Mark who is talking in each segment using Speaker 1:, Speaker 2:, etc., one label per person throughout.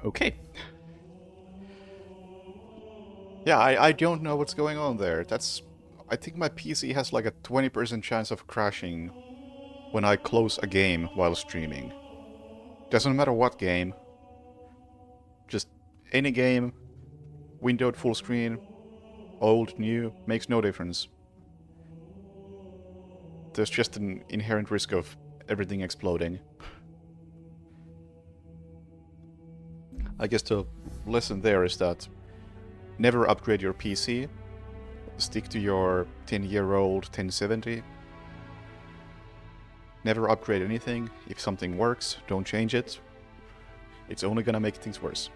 Speaker 1: Okay. Yeah, I don't know what's going on there. I think my PC has like a 20% chance of crashing when I close a game while streaming. Doesn't matter what game, just any game, windowed full screen, old, new, makes no difference. There's just an inherent risk of everything exploding. I guess the lesson there is that never upgrade your PC. Stick to your 10-year-old 1070. Never upgrade anything. If something works, don't change it. It's only gonna make things worse.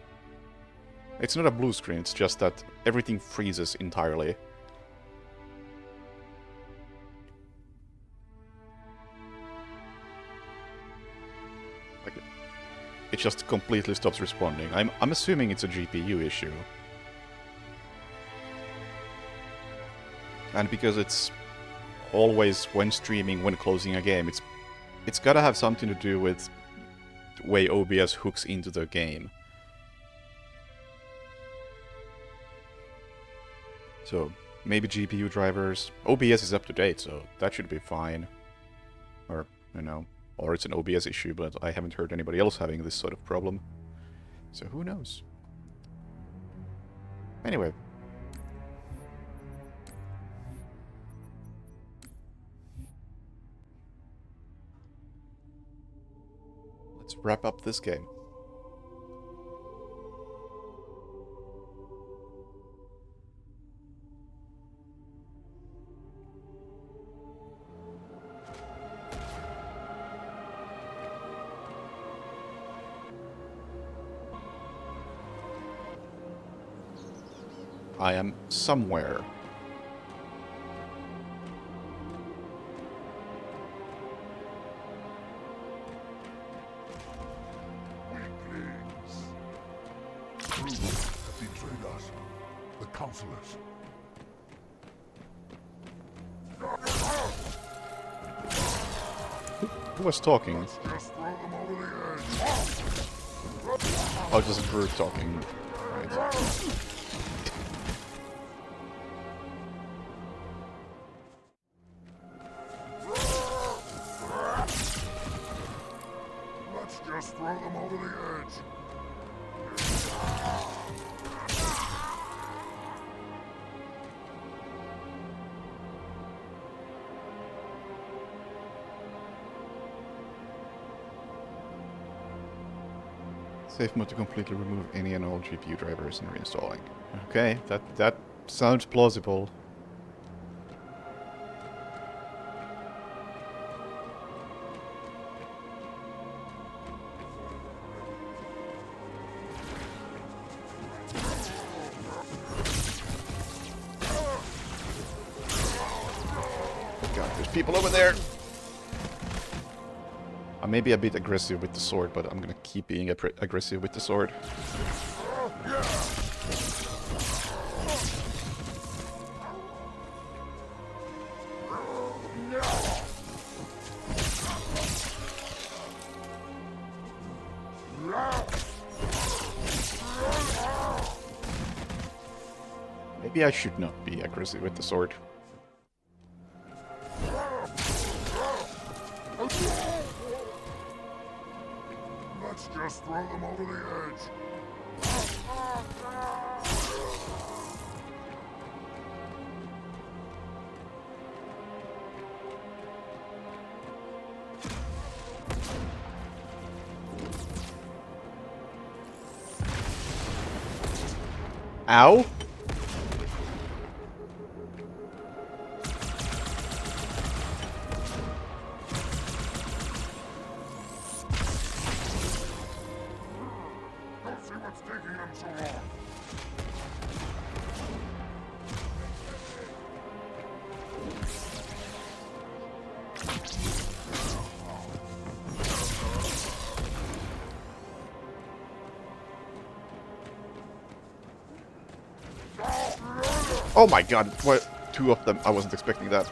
Speaker 1: It's not a blue screen, it's just that everything freezes entirely. Like, it just completely stops responding. I'm assuming it's a GPU issue. And because it's always when streaming, when closing a game, it's gotta have something to do with the way OBS hooks into the game. So maybe GPU drivers. OBS is up to date, so that should be fine. Or, you know, or it's an OBS issue, but I haven't heard anybody else having this sort of problem. So who knows? Anyway. Let's wrap up this game. I am somewhere.
Speaker 2: Weaklings have betrayed us, the counselors.
Speaker 1: Who was talking?
Speaker 2: Just throw them over the edge.
Speaker 1: Oh, just Brute talking. Right.
Speaker 2: Let's just throw them over the edge.
Speaker 1: Safe mode to completely remove any and all GPU drivers and reinstalling. Okay, that sounds plausible. God, there's people over there! I may be a bit aggressive with the sword, but I'm gonna keep being aggressive with the sword. Maybe I should not be aggressive with the sword.
Speaker 2: Let's just throw them over the edge.
Speaker 1: Ow!
Speaker 2: Don't see what's taking them so long.
Speaker 1: Oh my god, what? Two of them. I wasn't expecting that.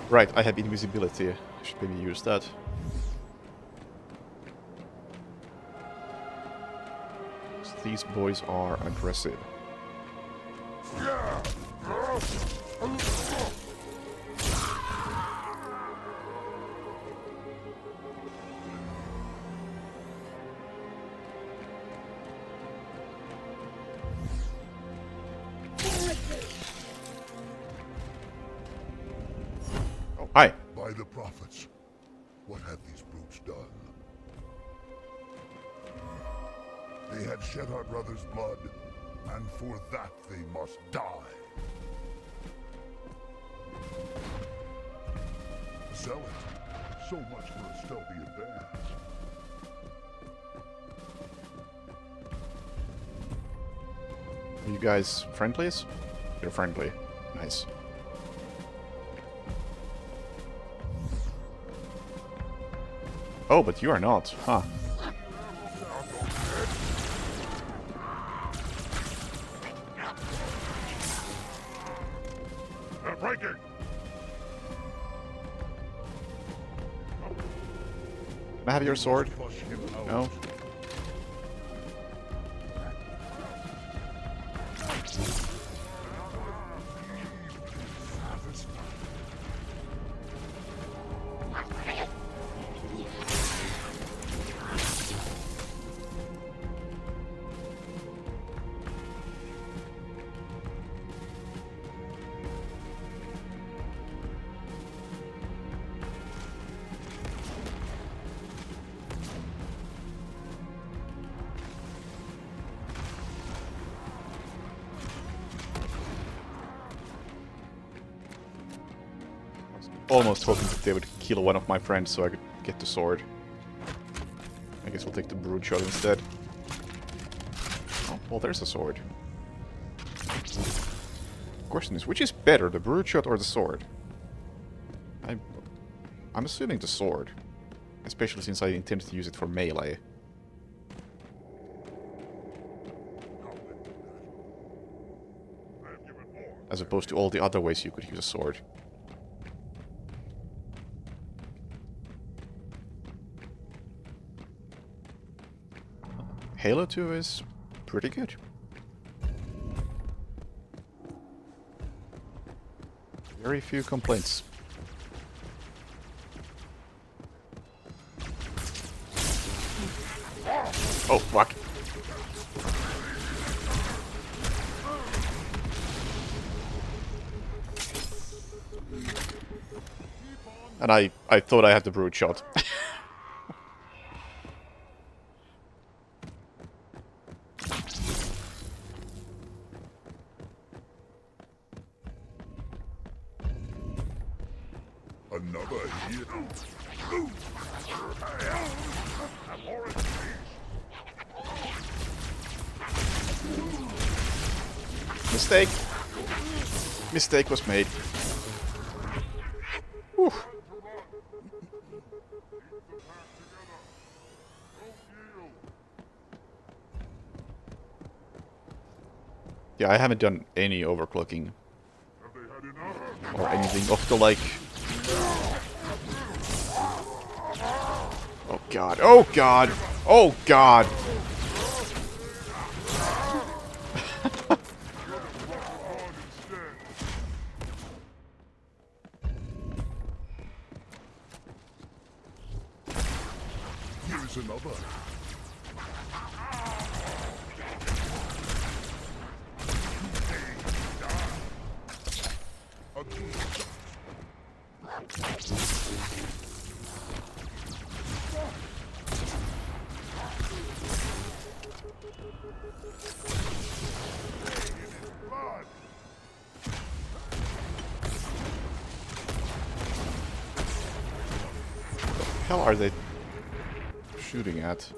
Speaker 1: Right, I have invisibility. I should maybe use that. These boys are aggressive. Oh, hi.
Speaker 2: By the prophets, what have these brutes done? They have shed our brother's blood, and for that they must die. Zealot, so much for a stealthy advance.
Speaker 1: Are you guys friendlies? You're friendly. Nice. Oh, but you are not, huh?
Speaker 2: They're breaking!
Speaker 1: Can I have your sword?
Speaker 2: Flush him out.
Speaker 1: No? Almost hoping that they would kill one of my friends so I could get the sword. I guess we'll take the brute shot instead. Oh, well, there's a sword. Question is, which is better, the brute shot or the sword? I'm assuming the sword. Especially since I intended to use it for melee. As opposed to all the other ways you could use a sword. Halo 2 is pretty good. Very few complaints. Oh, fuck. And I thought I had the brute shot.
Speaker 2: Another hero.
Speaker 1: Mistake. Mistake was made. Whew. Yeah, I haven't done any overclocking or anything of the like. Oh god, oh god, oh god!
Speaker 2: Here's another.
Speaker 1: What the hell are they shooting at?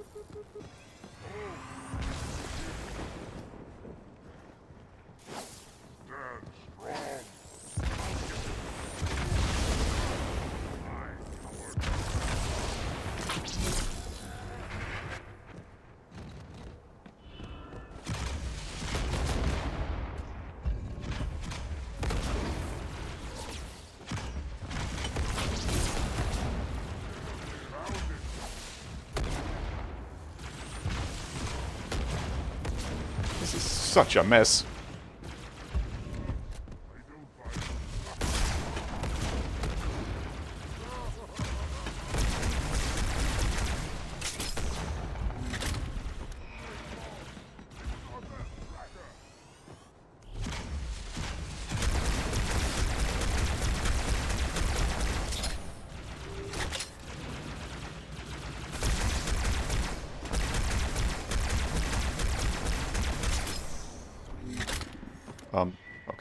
Speaker 1: such a mess.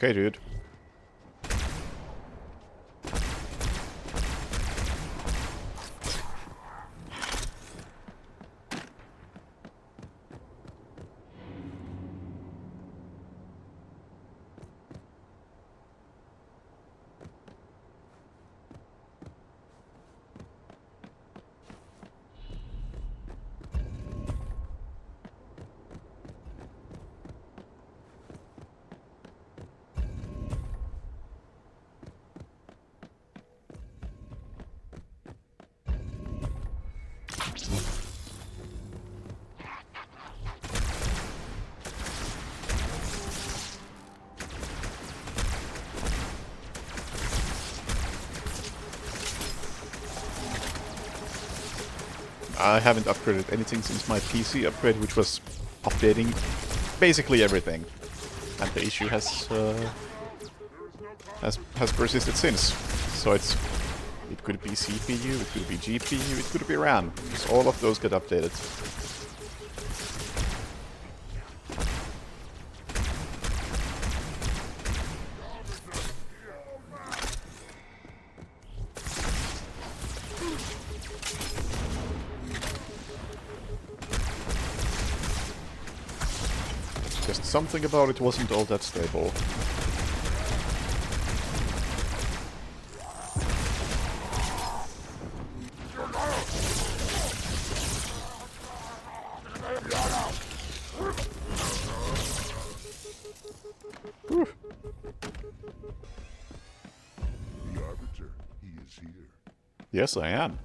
Speaker 1: Okay, dude. I haven't upgraded anything since my PC upgrade, which was updating basically everything, and the issue has persisted since. So it could be CPU, it could be GPU, it could be RAM. Because all of those get updated. Just something about it wasn't all that stable. Whew.
Speaker 2: The Arbiter, he is here.
Speaker 1: Yes, I am.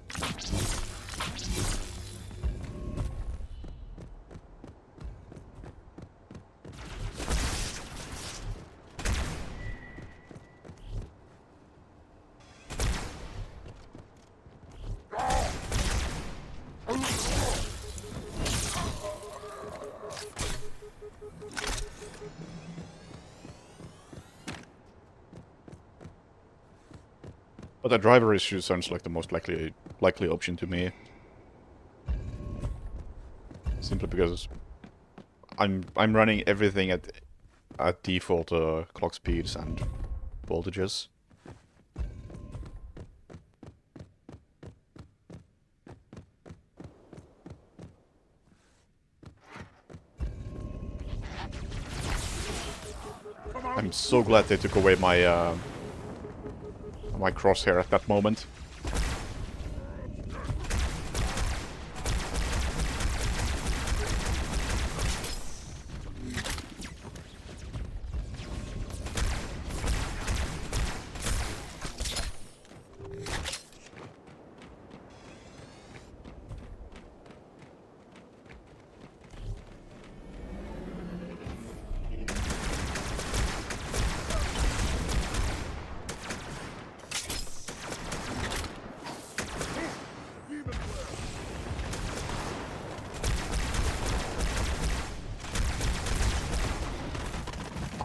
Speaker 1: But the driver issue sounds like the most likely option to me. Simply because I'm running everything at default clock speeds and voltages. I'm so glad they took away my my crosshair at that moment.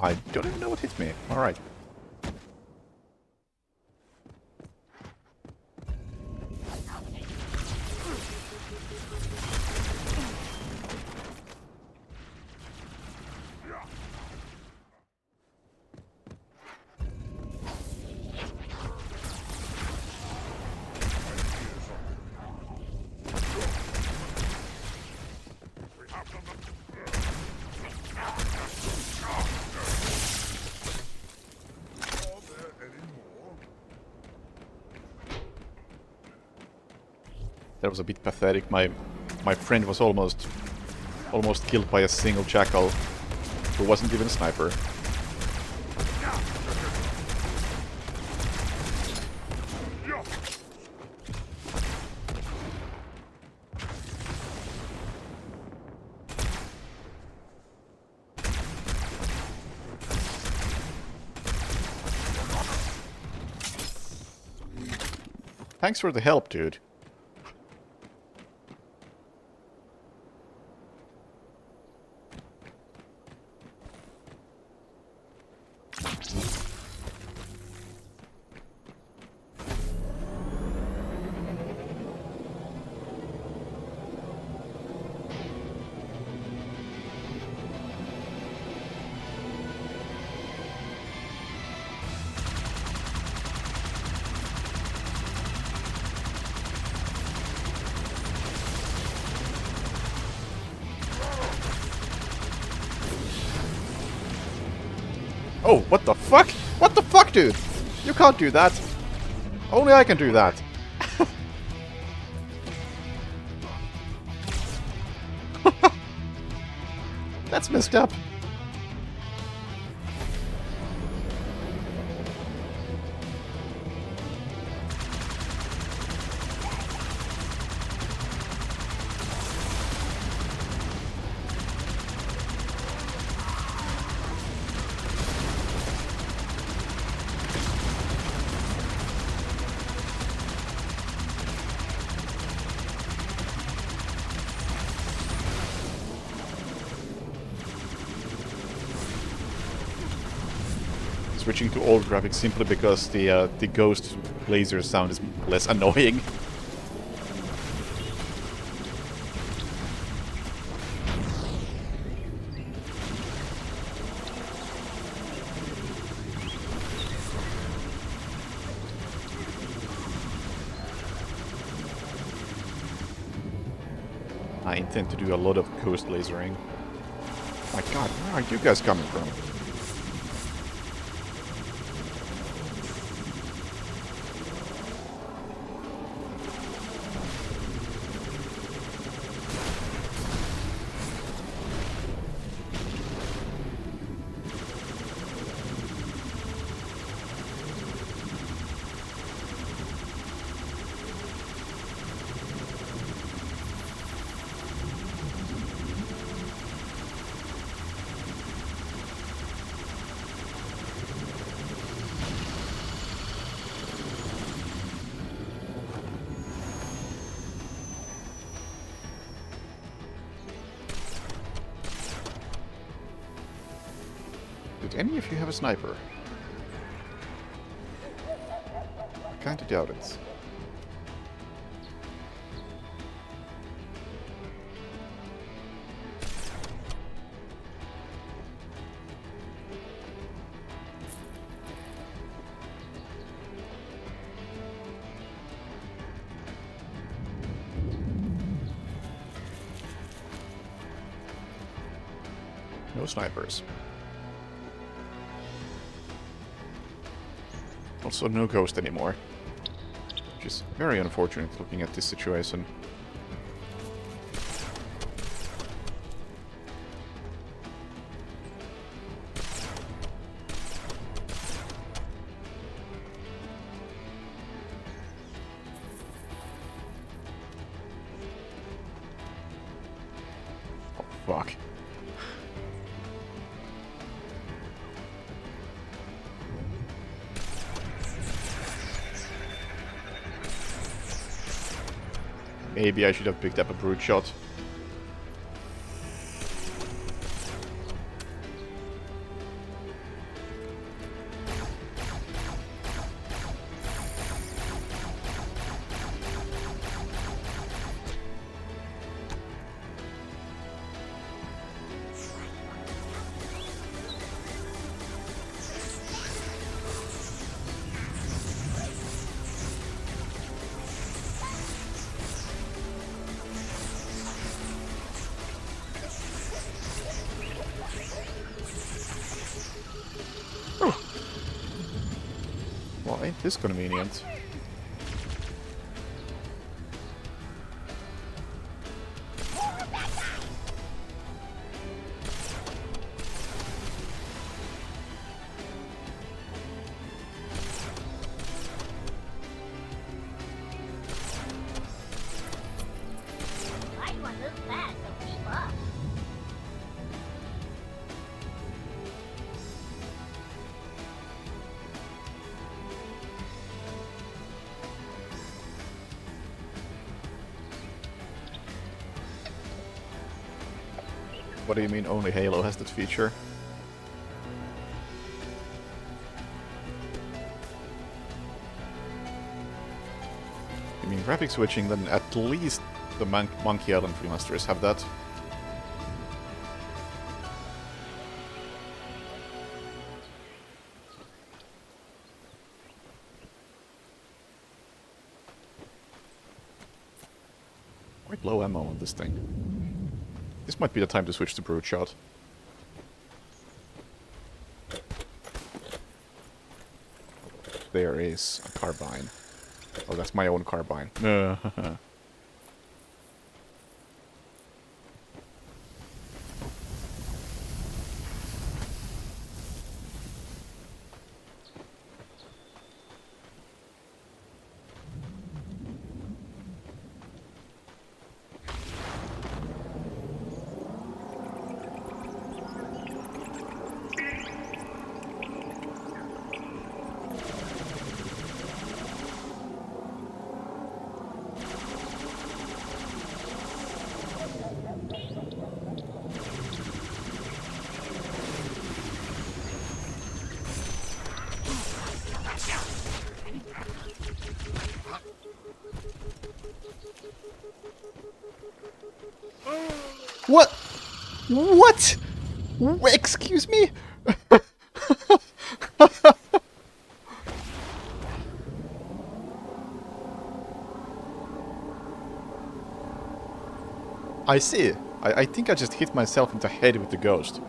Speaker 1: I don't even know what hit me. Alright. That was a bit pathetic. My friend was almost killed by a single jackal who wasn't even a sniper. Thanks for the help, dude. Oh, what the fuck? What the fuck, dude? You can't do that. Only I can do that. That's messed up. Switching to old graphics simply because the ghost laser sound is less annoying. I intend to do a lot of ghost lasering. My god, where are you guys coming from? Did any of you have a sniper? Kinda doubt it. No snipers. Also no ghost anymore. Which is very unfortunate looking at this situation. Oh, fuck. Maybe I should have picked up a brute shot. Well, ain't this convenient?
Speaker 3: Everyone moves fast, so keep up.
Speaker 1: What do you mean only Halo has that feature? You mean graphic switching, then at least the Monkey Island remasters have that. Quite low ammo on this thing. This might be the time to switch to Brute Shot. There is a carbine. Oh, that's my own carbine. What? What? Excuse me? I see. I think I just hit myself in the head with the ghost.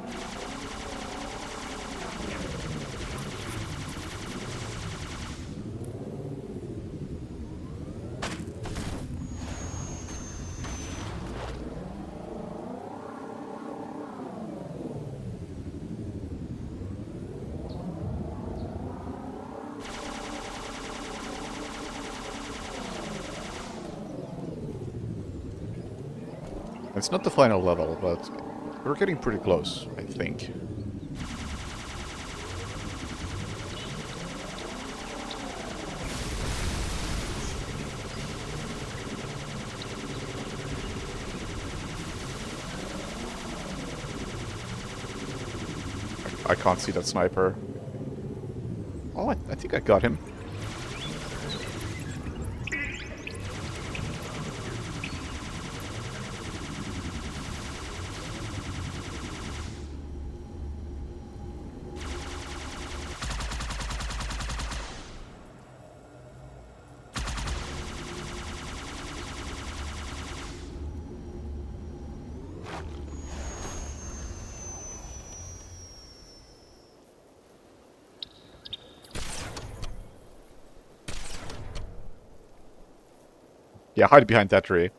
Speaker 1: It's not the final level, but we're getting pretty close, I think. I can't see that sniper. Oh, I think I got him. Yeah, hide behind that tree.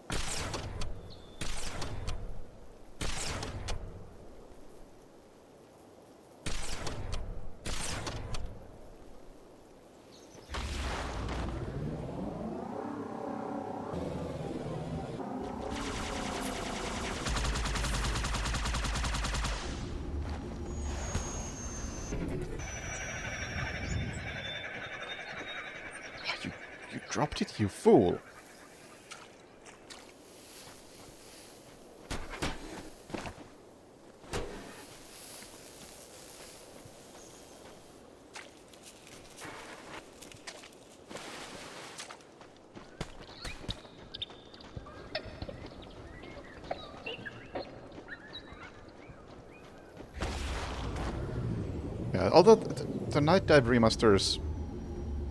Speaker 1: You dropped it, you fool. Yeah, although the Night Dive remasters,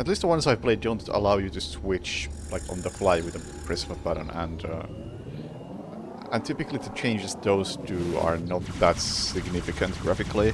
Speaker 1: at least the ones I've played, don't allow you to switch like on the fly with a press of a button, and typically the changes those do are not that significant graphically.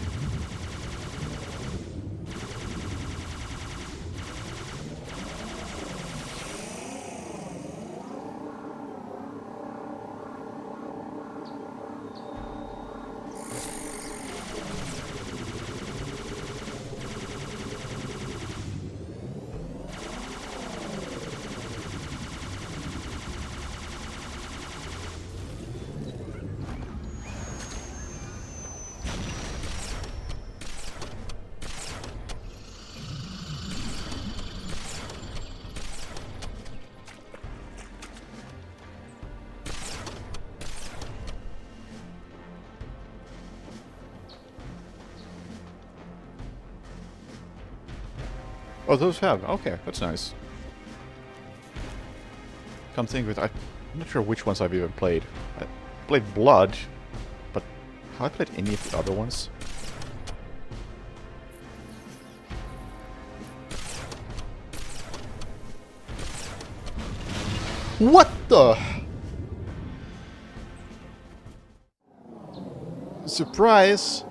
Speaker 1: Oh, those have. Okay, that's nice. Come think of it, I'm not sure which ones I've even played. I played Blood, but have I played any of the other ones? What the? Surprise!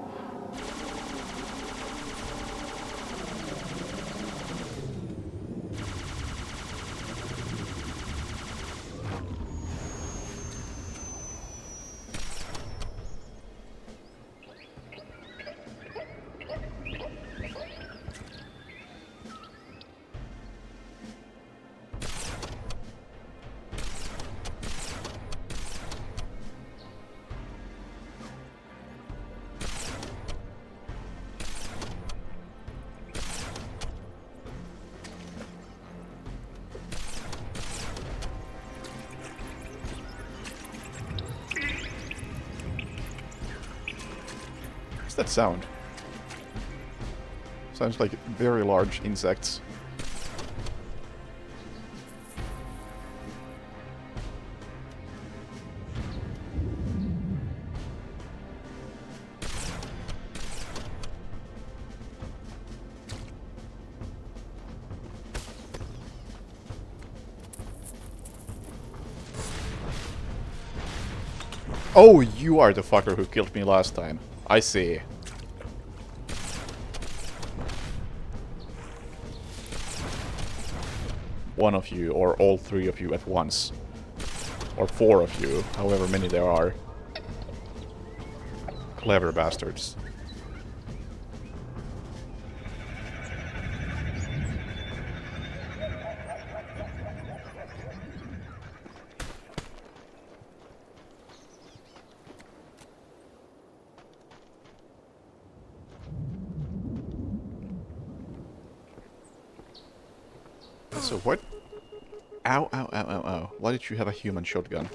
Speaker 1: What's that sound? Sounds like very large insects. Oh, you are the fucker who killed me last time. I see. One of you, or all three of you at once. Or four of you, however many there are. Clever bastards. So what? Ow, ow, ow, ow, ow. Why did you have a human shotgun?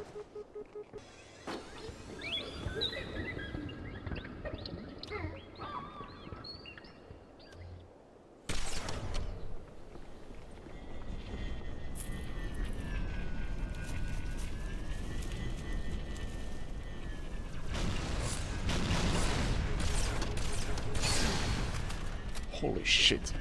Speaker 1: Holy shit.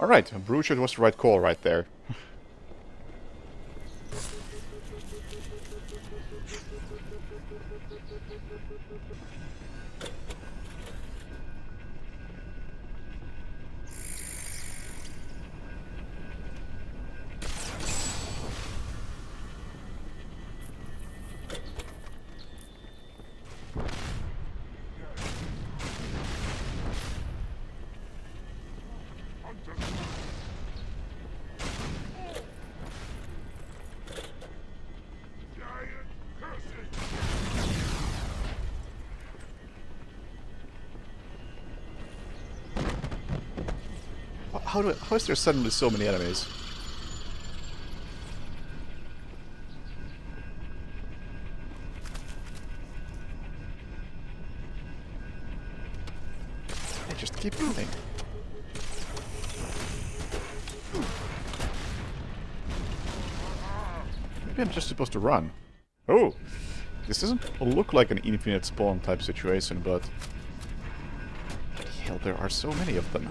Speaker 1: Alright, Bruchard was the right call right there. How is there suddenly so many enemies? Hey, just keep moving. Maybe I'm just supposed to run. Oh! This doesn't look like an infinite spawn type situation, but... hell, there are so many of them.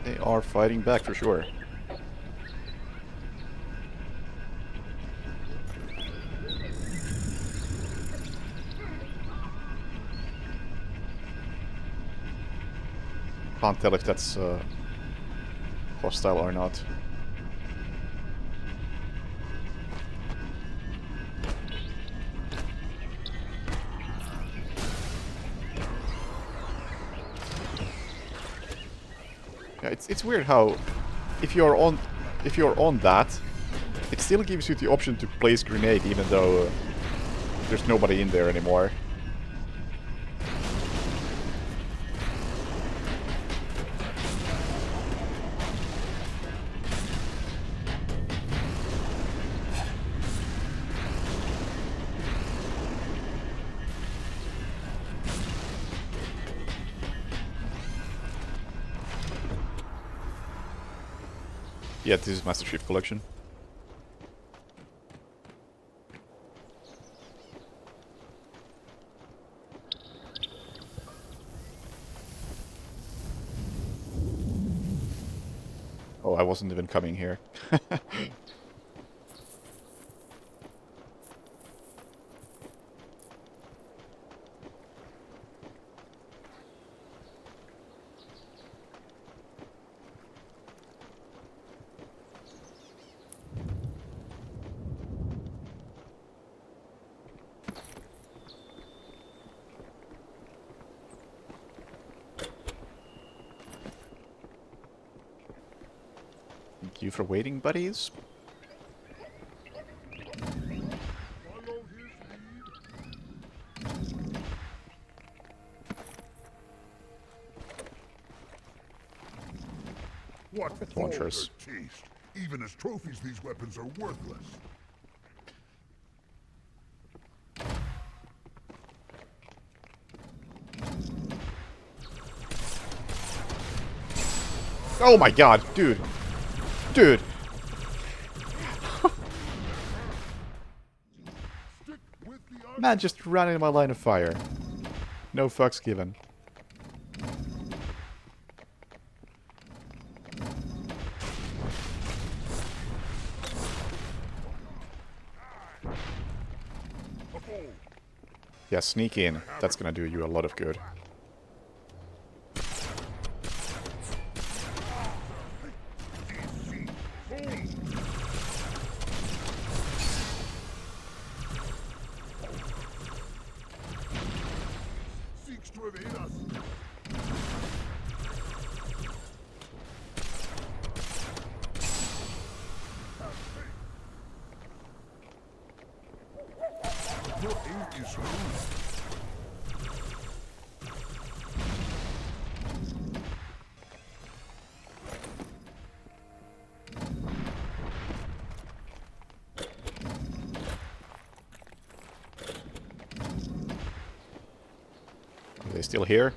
Speaker 1: They are fighting back for sure. Can't tell if that's hostile or not. Yeah, it's weird how if you're on that, it still gives you the option to place grenade even though there's nobody in there anymore. Yeah, this is Master Chief Collection. Oh, I wasn't even coming here. Thank you for waiting, buddies.
Speaker 2: Follow his lead. What
Speaker 1: Launchers.
Speaker 2: vulgar taste! Even as trophies, these weapons are worthless.
Speaker 1: Oh my god, dude. Dude.
Speaker 2: Stick with the other.
Speaker 1: Man just ran into my line of fire. No fucks given. Yeah, sneak in. That's gonna do you a lot of good.
Speaker 2: Seeks to evade us. Your aim is smooth.
Speaker 1: Are they still here?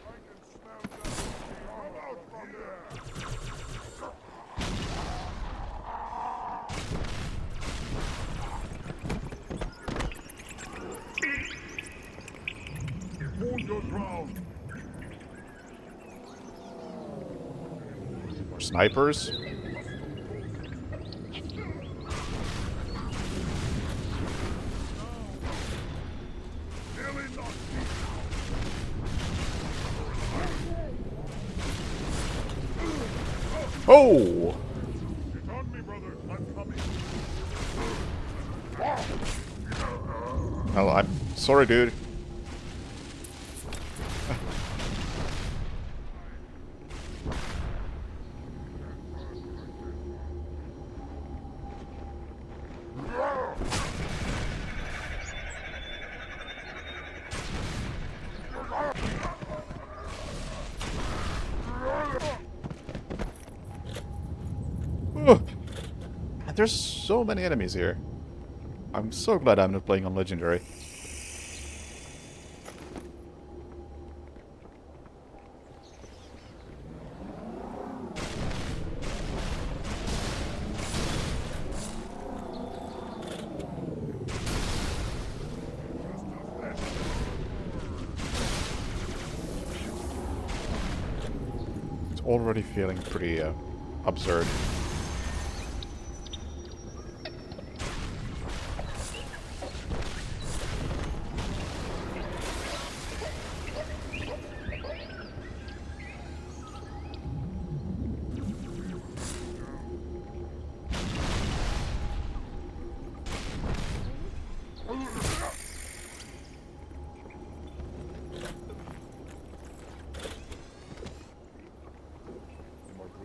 Speaker 2: Hold your ground.
Speaker 1: More snipers?
Speaker 2: Nearly knocked
Speaker 1: Oh!
Speaker 2: It's on me, brother. I'm coming.
Speaker 1: Well, I'm sorry, dude. Ugh. There's so many enemies here. I'm so glad I'm not playing on Legendary. It's already feeling pretty absurd.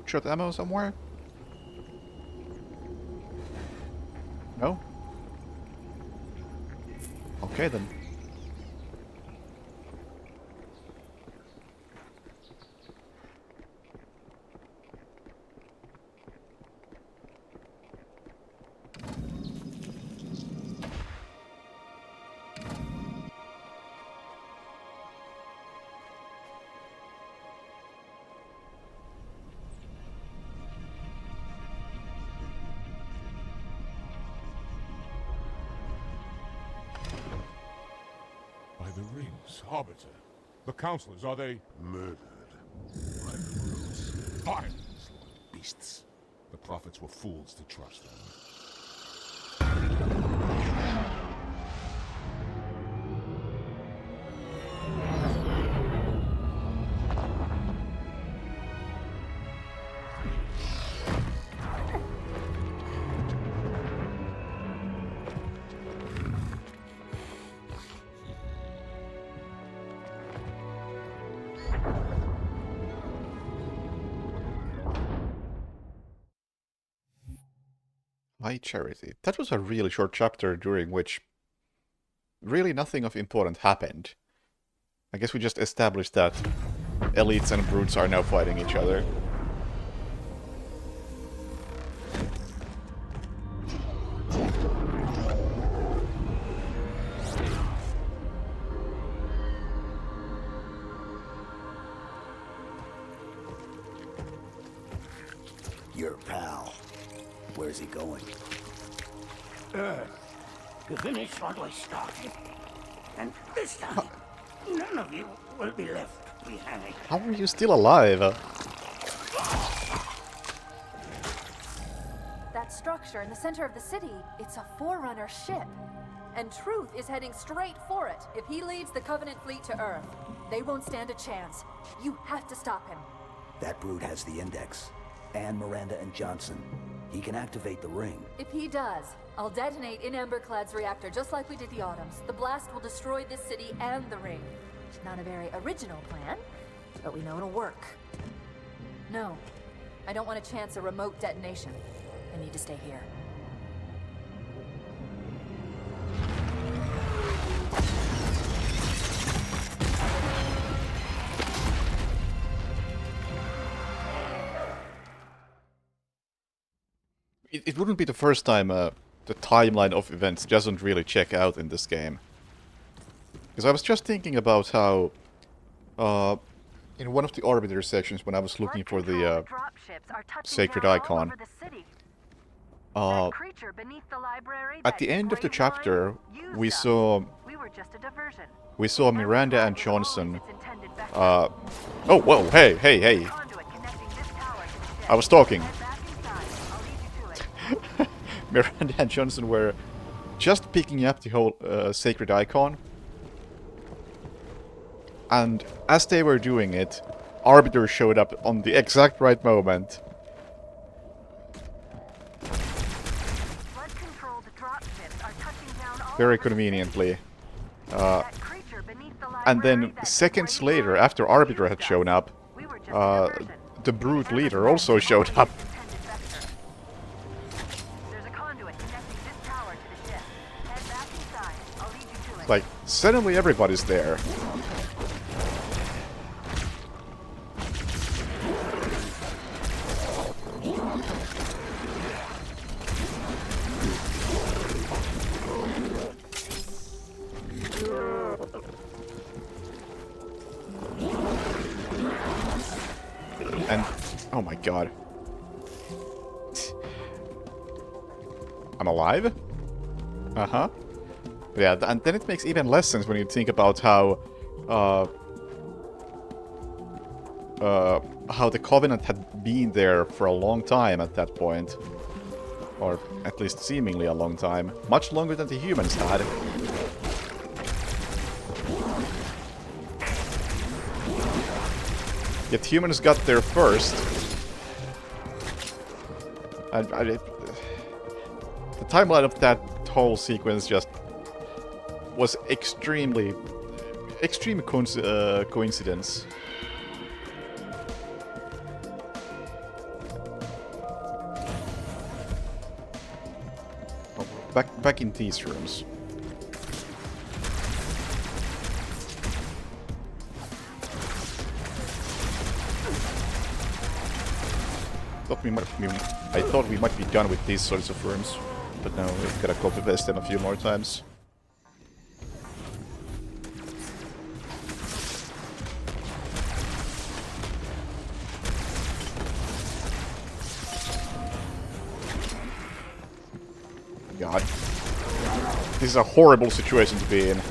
Speaker 1: Shot ammo somewhere? No? Okay then.
Speaker 4: By the rings, Arbiter. The councillors, are they
Speaker 2: Murdered by the brutes.
Speaker 4: vines like beasts? The prophets were fools to trust them.
Speaker 1: High Charity. That was a really short chapter during which really nothing of importance happened. I guess we just established that elites and brutes are now fighting each other.
Speaker 5: Your pal. Where's he going?
Speaker 6: Earth, to finish what we started. And this time, none of you will be left behind.
Speaker 1: How are you still alive?
Speaker 7: That structure in the center of the city, it's a Forerunner ship. And Truth is heading straight for it. If he leads the Covenant fleet to Earth, they won't stand a chance. You have to stop him.
Speaker 5: That brute has the Index. And Miranda and Johnson. He can activate the ring.
Speaker 7: If he does, I'll detonate in Emberclad's reactor just like we did the Autumns. The blast will destroy this city and the ring. Not a very original plan, but we know it'll work. No, I don't want to chance a remote detonation. I need to stay here.
Speaker 1: It wouldn't be the first time the timeline of events doesn't really check out in this game. Because I was just thinking about how, in one of the Arbiter sections when I was looking for the Sacred Icon, at the end of the chapter we saw Miranda and Johnson. Oh, whoa, hey! I was talking. Miranda and Johnson were just picking up the whole Sacred Icon. And as they were doing it, Arbiter showed up on the exact right moment. Very conveniently. And then seconds later, after Arbiter had shown up, the Brute leader also showed up. Like, suddenly everybody's there. And, oh my god. I'm alive? Uh-huh. Yeah, and then it makes even less sense when you think about how how the Covenant had been there for a long time at that point. Or at least seemingly a long time. Much longer than the humans had. Yet humans got there first. And the timeline of that whole sequence just was extreme coincidence. Back in these rooms. I thought we might be done with these sorts of rooms, but no, we've got to copy paste them a few more times. God. This is a horrible situation to be in.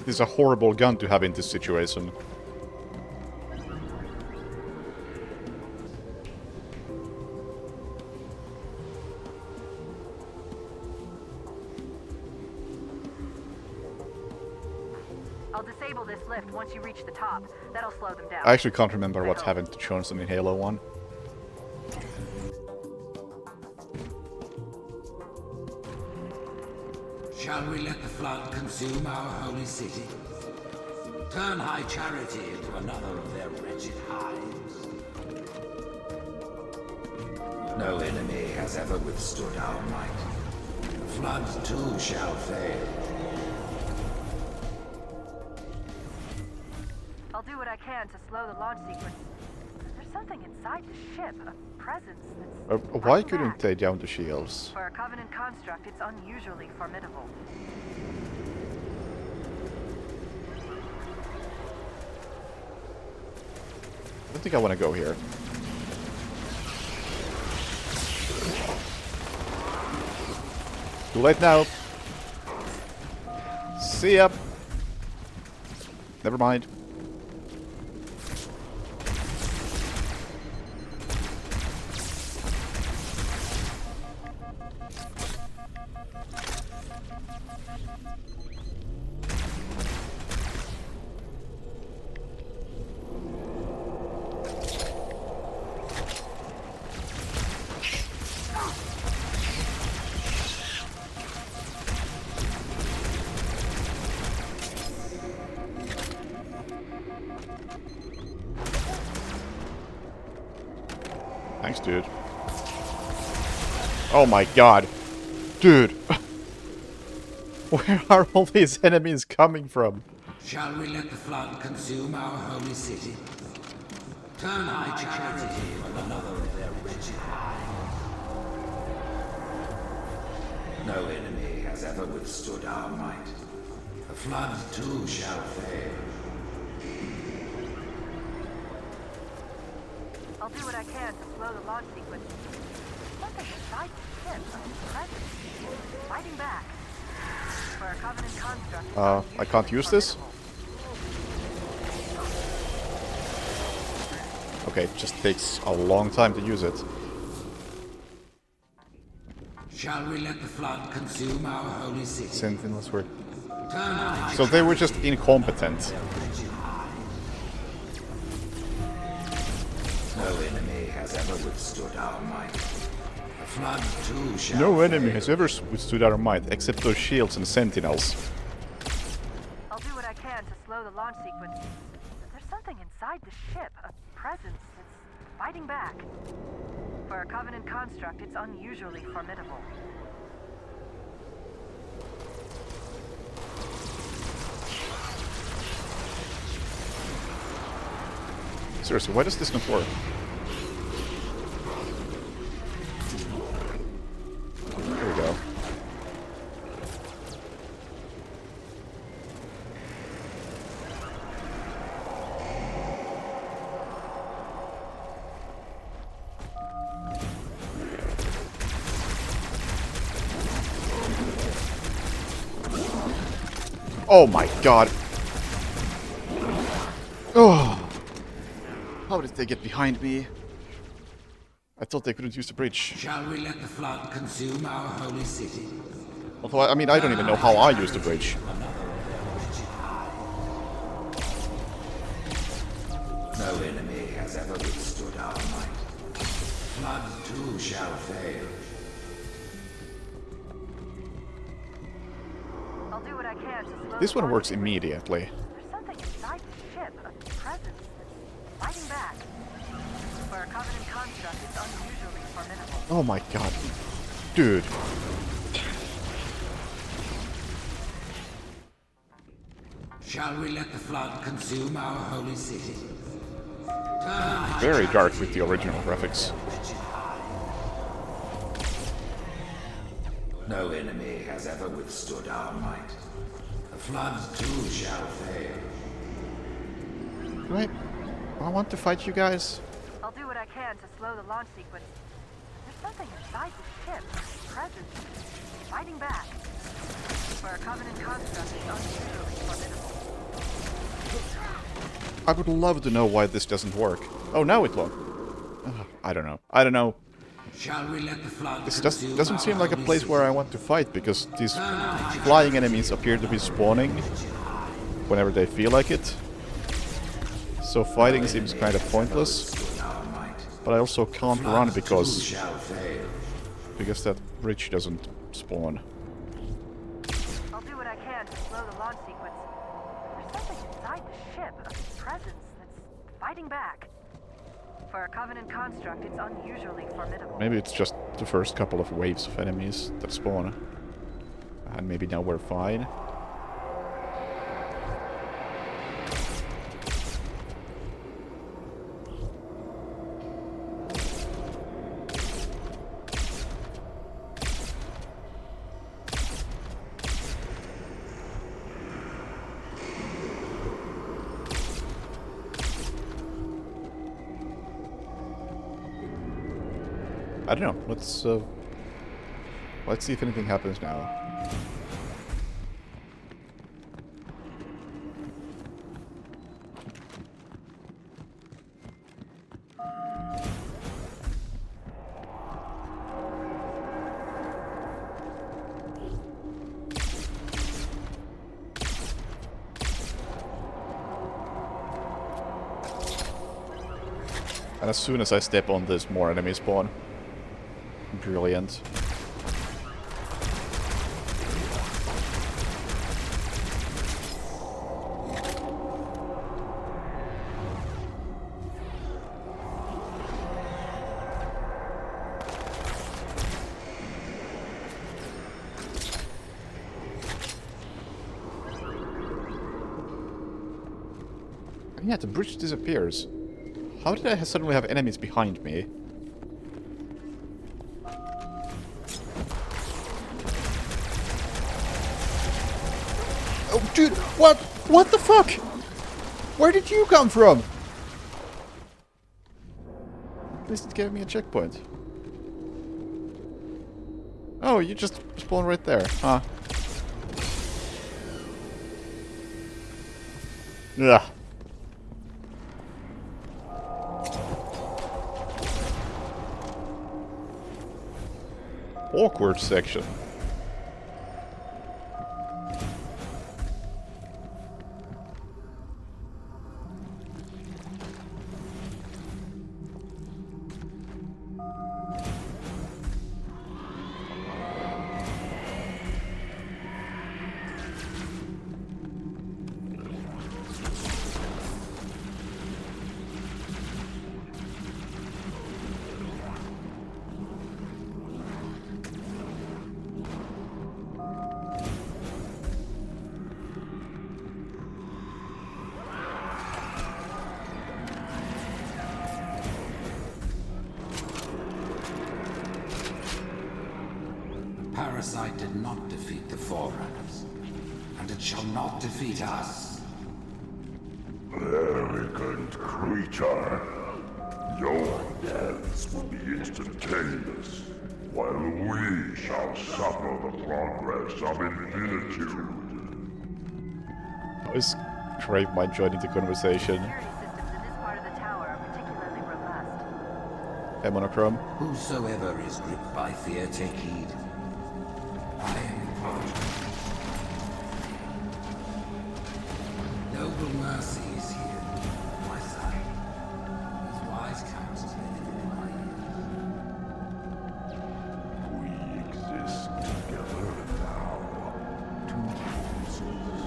Speaker 1: This is a horrible gun to have in this situation.
Speaker 7: I'll disable this lift once you reach the top. That'll slow them down.
Speaker 1: I actually can't remember what happened to Johnson in Halo 1.
Speaker 8: Shall we let the flood consume our holy city? Turn High Charity into another of their wretched hives. No enemy has ever withstood our might. The flood too shall fail.
Speaker 7: I'll do what I can to slow the launch sequence. There's something inside the ship, a presence that's...
Speaker 1: Why couldn't they down the shields?
Speaker 7: For a Covenant construct, it's unusually formidable.
Speaker 1: I don't think I want to go here. Too late now. See ya. Never mind. Thanks, dude. Oh my god. Dude. Where are all these enemies coming from?
Speaker 8: Shall we let the flood consume our holy city? Turn High Charity into another of their wretched hives. No enemy has ever withstood our might. The flood too shall fail.
Speaker 7: I'll do what I can to slow the launch sequence. Something inside the ship, a presence, fighting back. For a Covenant construct,
Speaker 1: I can't use this? Okay, it just takes a long time to use it.
Speaker 8: Shall we let the flood consume our holy city?
Speaker 1: Sentinels were...
Speaker 8: Turn High
Speaker 1: So they were just incompetent.
Speaker 8: No enemy has ever withstood our might. The flood too shall
Speaker 1: No enemy
Speaker 8: fail.
Speaker 1: has ever withstood our might, except those shields and sentinels.
Speaker 7: I'll do what I can to slow the launch sequence. There's something inside the ship, a presence that's fighting back. For a Covenant construct, it's unusually formidable.
Speaker 1: Seriously, why does this not work? Here we go. Oh my god. Oh. How did they get behind me? I thought they couldn't use the bridge.
Speaker 8: Shall we let the flood consume our holy city?
Speaker 1: Although, I mean, I don't even know how I use the bridge.
Speaker 8: No enemy has ever withstood our might. Flood too shall fail.
Speaker 3: I'll do what I can to slow
Speaker 1: This
Speaker 3: the
Speaker 1: one works
Speaker 3: launch.
Speaker 1: immediately.
Speaker 3: There's something inside the ship, a presence that's fighting back. For a Covenant construct, it's unusually formidable.
Speaker 1: Oh my god. Dude.
Speaker 8: Shall we let the flood consume our holy city?
Speaker 1: Very dark with the original graphics.
Speaker 8: No enemy has ever withstood our might. The flood too shall fail.
Speaker 1: Right? I want to fight you guys.
Speaker 3: I'll do what I can to slow the launch sequence. There's something inside the ship, a presence that's fighting back. For a Covenant construct, it's unusually formidable.
Speaker 1: I would love to know why this doesn't work. Oh, now it won't. I don't know. I don't know.
Speaker 8: Shall we let the flood
Speaker 1: This
Speaker 8: consume
Speaker 1: doesn't
Speaker 8: our
Speaker 1: seem like a
Speaker 8: holy
Speaker 1: place
Speaker 8: city?
Speaker 1: where I want to fight, because these flying enemies appear to be spawning whenever they feel like it. So fighting seems kind of pointless. But I also can't run because that bridge doesn't spawn.
Speaker 3: I'll do what I can to slow the launch sequence. There's something inside the ship, a presence that's fighting back. For a Covenant construct, it's unusually formidable.
Speaker 1: Maybe it's just the first couple of waves of enemies that spawn. And maybe now we're fine. I don't know. Let's see if anything happens now. And as soon as I step on this, more enemies spawn. Brilliant. And yeah, the bridge disappears. How did I suddenly have enemies behind me? Oh, dude, what? What the fuck? Where did you come from? At least it gave me a checkpoint. Oh, you just spawned right there, huh? Ugh. Awkward section.
Speaker 8: Parasite did not defeat the Forerunners, and it shall not defeat us.
Speaker 2: Arrogant creature. Your deaths will be instantaneous, while we shall suffer the progress of infinitude.
Speaker 1: Is Gravemind joining the conversation?
Speaker 3: Security systems in this part of the tower are particularly robust.
Speaker 1: Hey, Monochrome.
Speaker 8: Whosoever is gripped by fear, take heed. I am part. Noble mercy is here, at my side. His wise counsel in my ears.
Speaker 2: We exist together now. Two forces.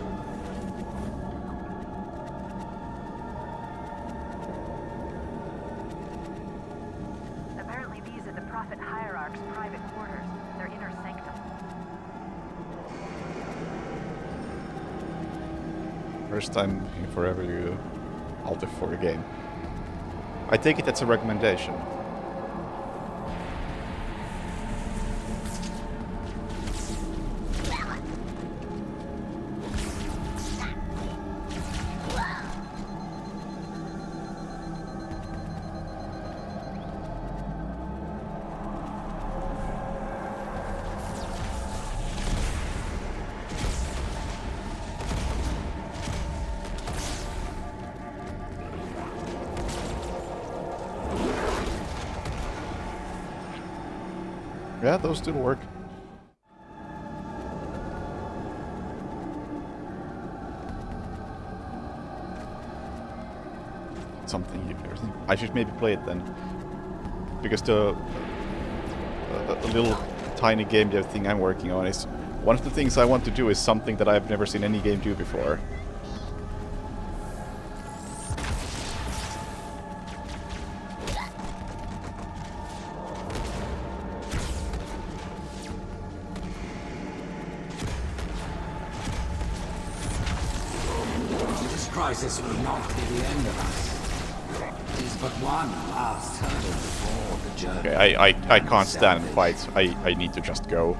Speaker 3: Apparently these are the Prophet Hierarch's private quarters, their inner sanctum.
Speaker 1: First time in forever you alter for a game. I take it that's a recommendation. Yeah, those do work. Something you I should maybe play it then, because the little tiny game dev thing I'm working on is one of the things I want to do is something that I've never seen any game do before.
Speaker 8: This crisis will not be the end of us. It is but one last hurdle before the journey.
Speaker 1: Okay, I can't stand fights. I need to just go.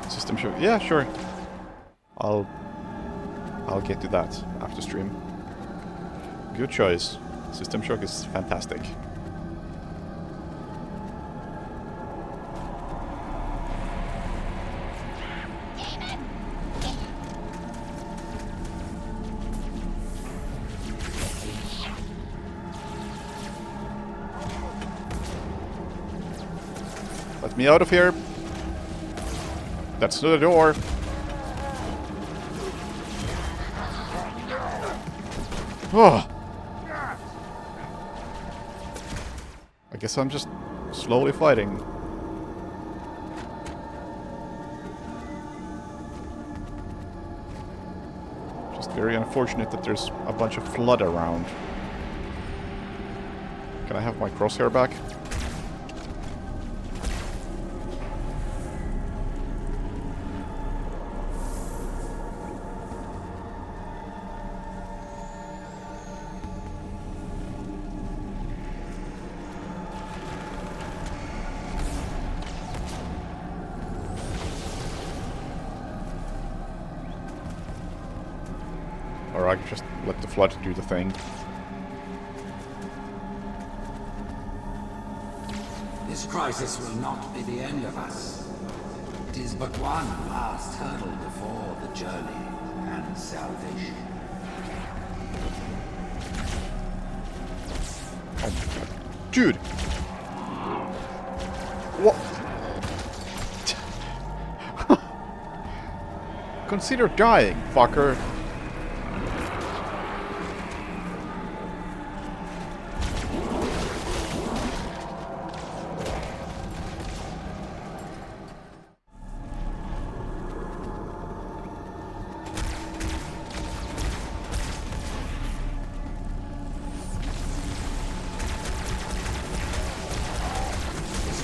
Speaker 1: System shock. Yeah, sure. I'll get to that after stream. Good choice. System Shock is fantastic. Let me out of here. That's the door. Oh. I guess I'm just slowly fighting. Just very unfortunate that there's a bunch of flood around. Can I have my crosshair back? Or I can just let the flood do the thing.
Speaker 8: This crisis will not be the end of us. It is but one last hurdle before the journey and salvation.
Speaker 1: Oh my god. Dude! What? Consider dying, fucker.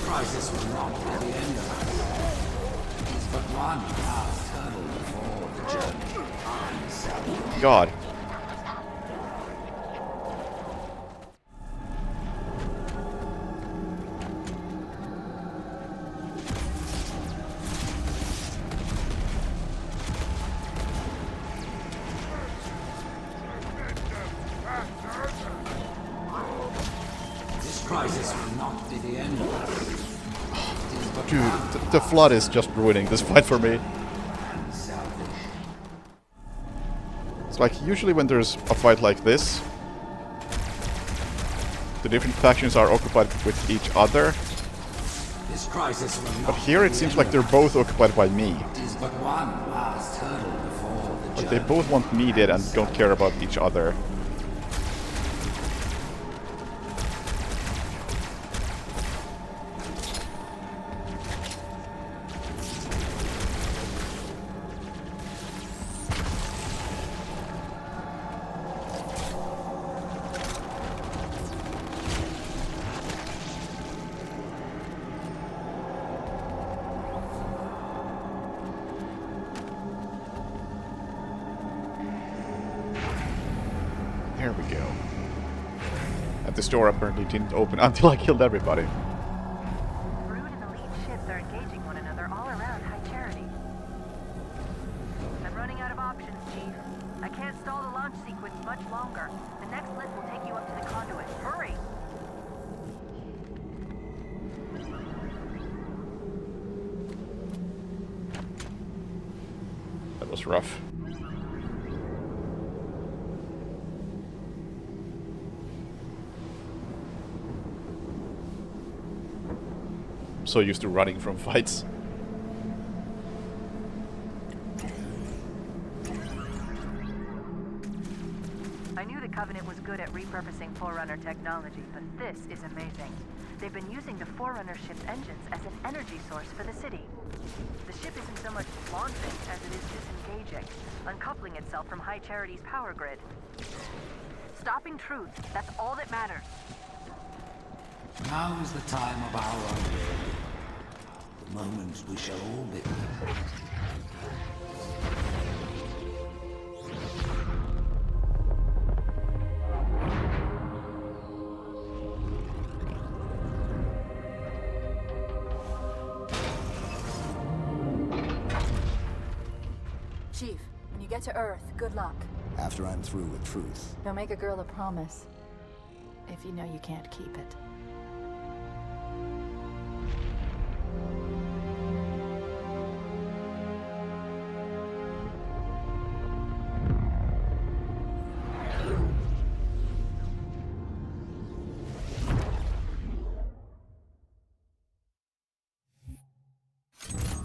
Speaker 8: Crisis will not be the end of us. It is but one last hurdle before the journey and salvation.
Speaker 1: God.
Speaker 8: This crisis will not be the end of us. It is
Speaker 1: Dude, the flood is just ruining this fight for me. It's like, usually when there's a fight like this, the different factions are occupied with each other.
Speaker 8: This crisis will not
Speaker 1: But here it seems like they're both occupied by me.
Speaker 8: It is but one last hurdle before the
Speaker 1: Like they
Speaker 8: journey.
Speaker 1: both want me dead and don't care about each other. There we go. And this door apparently didn't open until I killed everybody.
Speaker 3: Brood and elite ships are engaging one another all around High Charity. I'm running out of options, Chief. I can't stall the launch sequence much longer. The next lift will take you up to the conduit. Hurry!
Speaker 1: That was rough. I'm so used to running from fights.
Speaker 3: I knew the Covenant was good at repurposing Forerunner technology, but this is amazing. They've been using the Forerunner ship's engines as an energy source for the city. The ship isn't so much launching as it is disengaging, uncoupling itself from High Charity's power grid. Stopping Truth, that's all that matters.
Speaker 8: Now is the time of our unveiling. The moment we shall all be.
Speaker 7: Chief, when you get to Earth, good luck.
Speaker 5: After I'm through with Truth.
Speaker 7: Don't make a girl a promise if you know you can't keep it.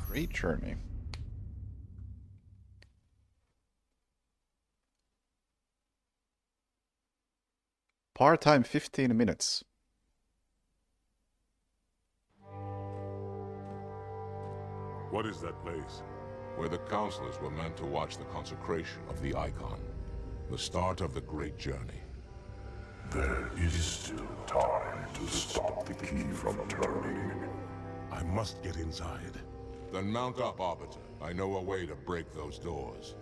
Speaker 1: Great journey. Part-time 15 minutes.
Speaker 4: What is that place? Where the counselors were meant to watch the consecration of the Icon. The start of the great journey.
Speaker 2: There is still time to stop the key from turning.
Speaker 4: I must get inside. Then mount up, Arbiter. I know a way to break those doors.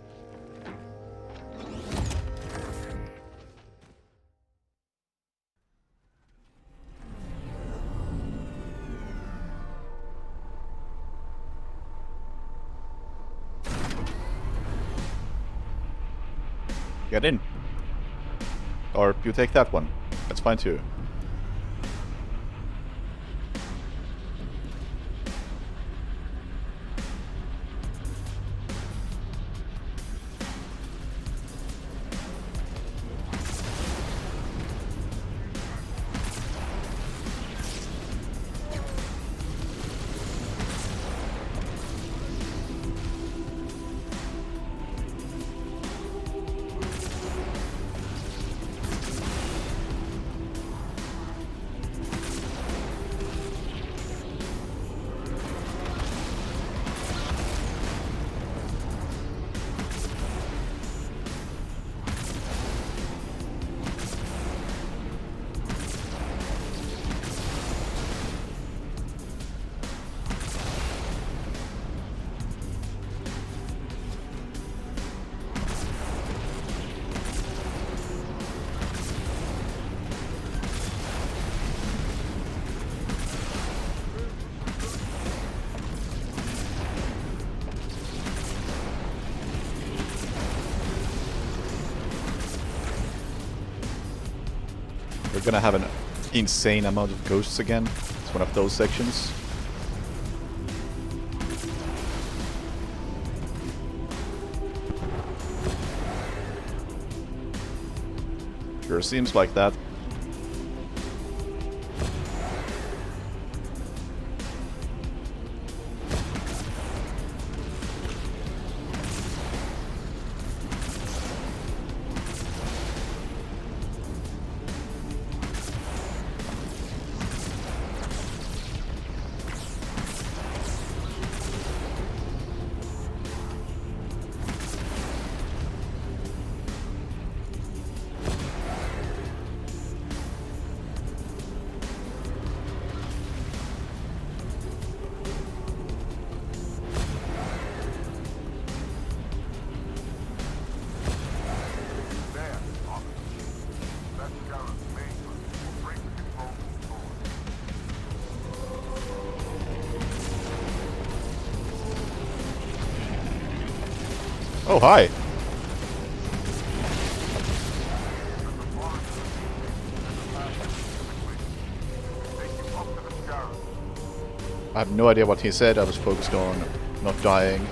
Speaker 1: Get in. Or you take that one. That's fine too. We're gonna have an insane amount of ghosts again. It's one of those sections. Sure seems like that. Oh, hi. I have no idea what he said. I was focused on not dying.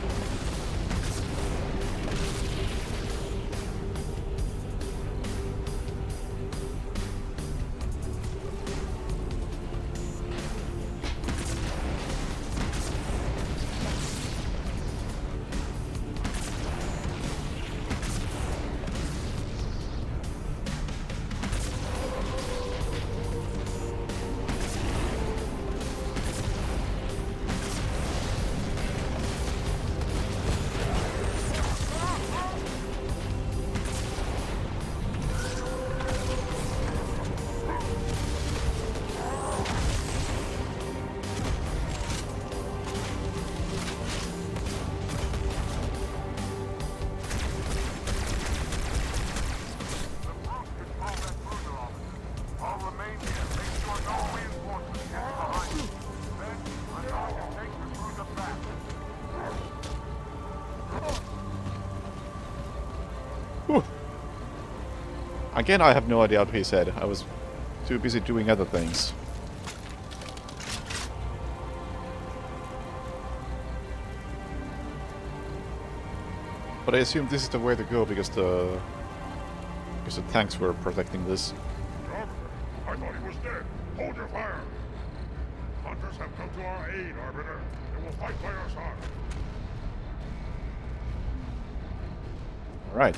Speaker 1: Again, I have no idea what he said. I was too busy doing other things. But I assume this is the way to go because the tanks were protecting this.
Speaker 2: I thought he was dead. Hold your fire. Hunters have come to our aid, Arbiter. They will fight by our side.
Speaker 1: All right.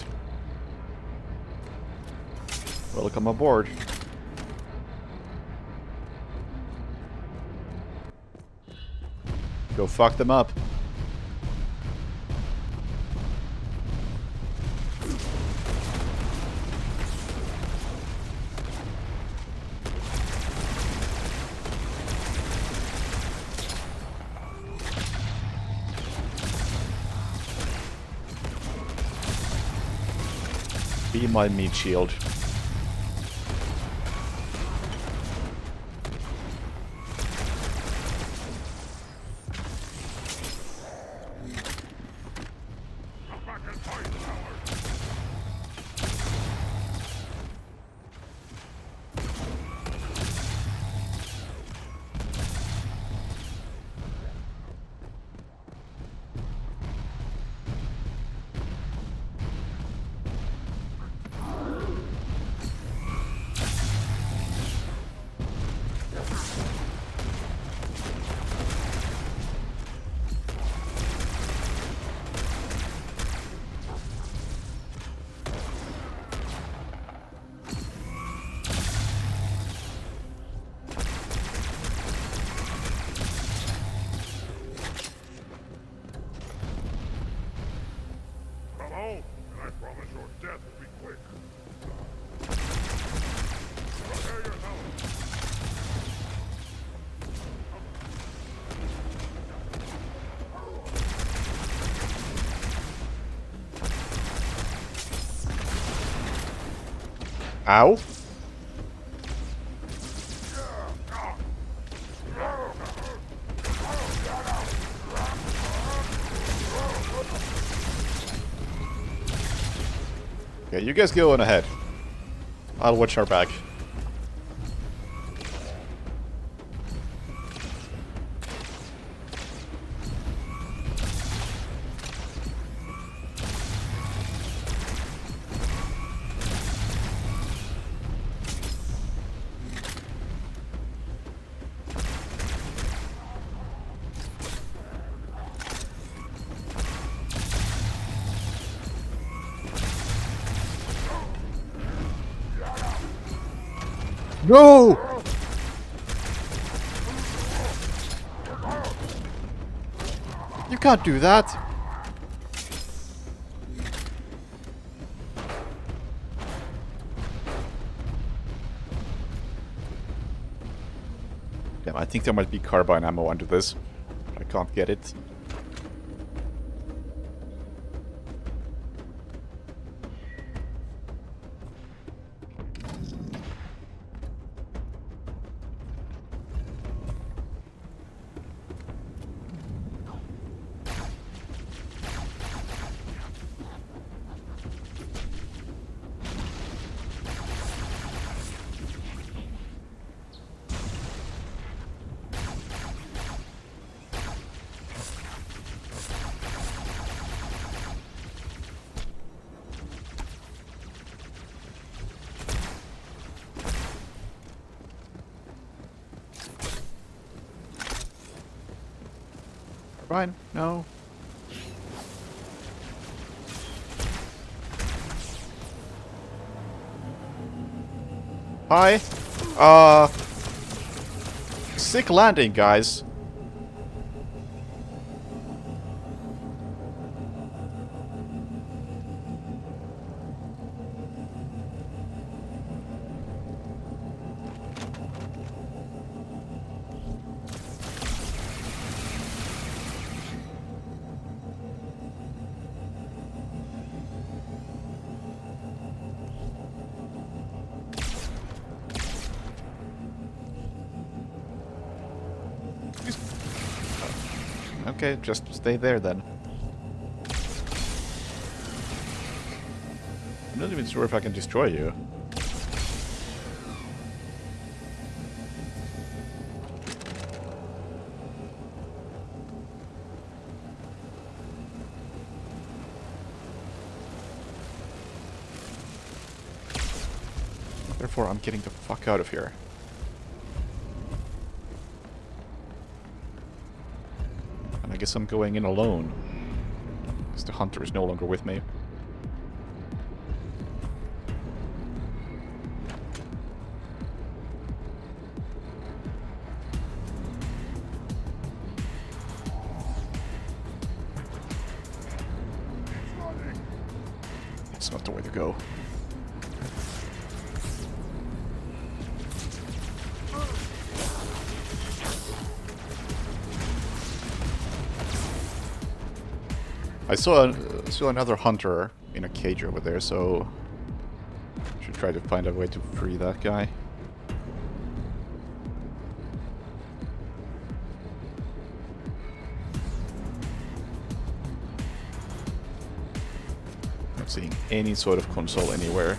Speaker 1: Welcome aboard. Go fuck them up. Be my meat shield. Ow. Yeah, you guys go on ahead. I'll watch our back. No! You can't do that. Damn, I think there might be carbine ammo under this. I can't get it. Carbine? No. Hi. Sick landing, guys. Okay, just stay there then. I'm not even sure if I can destroy you. Therefore, I'm getting the fuck out of here. I guess I'm going in alone. Because the hunter is no longer with me. It's not the way to go. I saw another hunter in a cage over there, so I should try to find a way to free that guy. Not seeing any sort of console anywhere.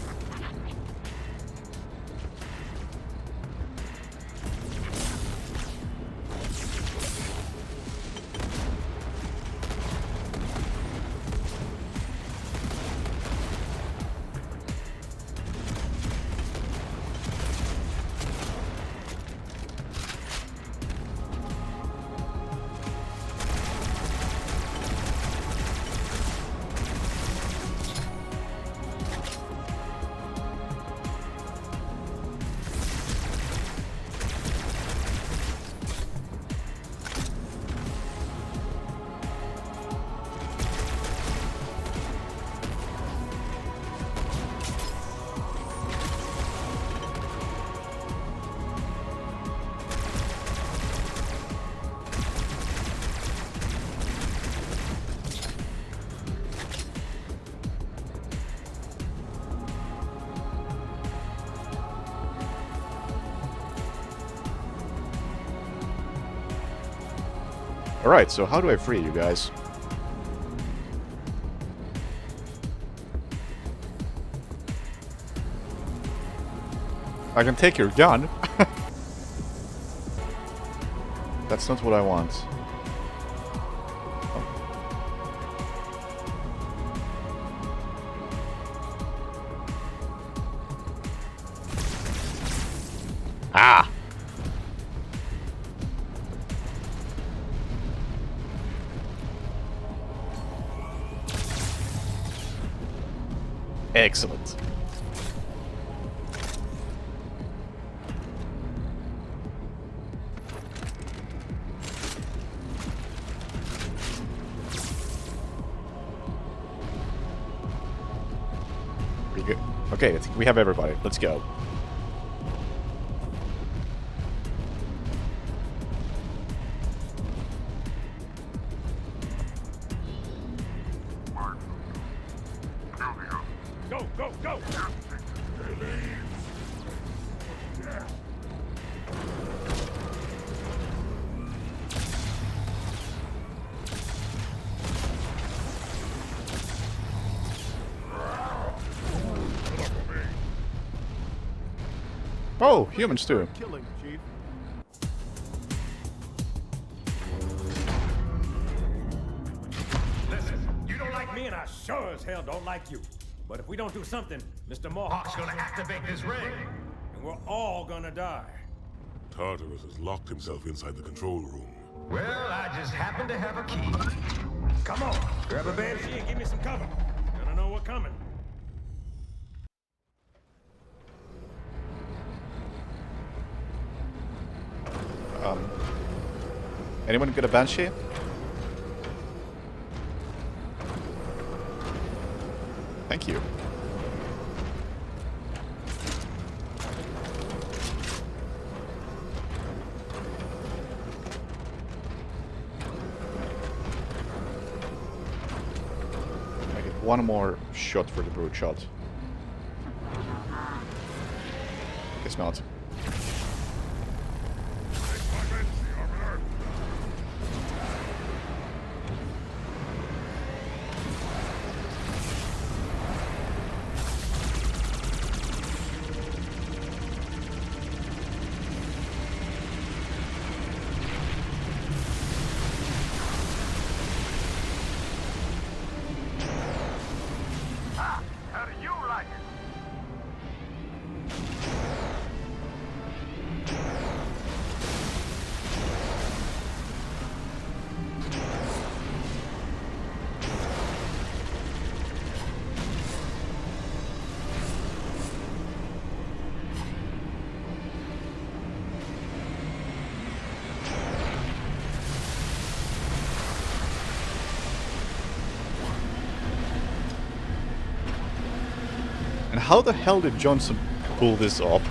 Speaker 1: Alright, so how do I free you guys? I can take your gun. That's not what I want. Oh. Ah! Excellent. Okay, I think we have everybody. Let's go.
Speaker 2: Go, go, go!
Speaker 1: Oh, humans too.
Speaker 2: Killing, Chief.
Speaker 9: Listen, you don't like me, and I sure as hell don't like you. But if we don't do something, Mr. Mohawk's gonna activate this ring, and we're all gonna die.
Speaker 4: Tartarus has locked himself inside the control room.
Speaker 9: Well, I just happen to have a key. Come on, grab a banshee and give me some cover. Gonna know what's coming.
Speaker 1: Anyone get a Banshee? Thank you. I get one more shot for the brute shot. Guess not.
Speaker 2: How do you like it?
Speaker 1: And how the hell did Johnson pull this off?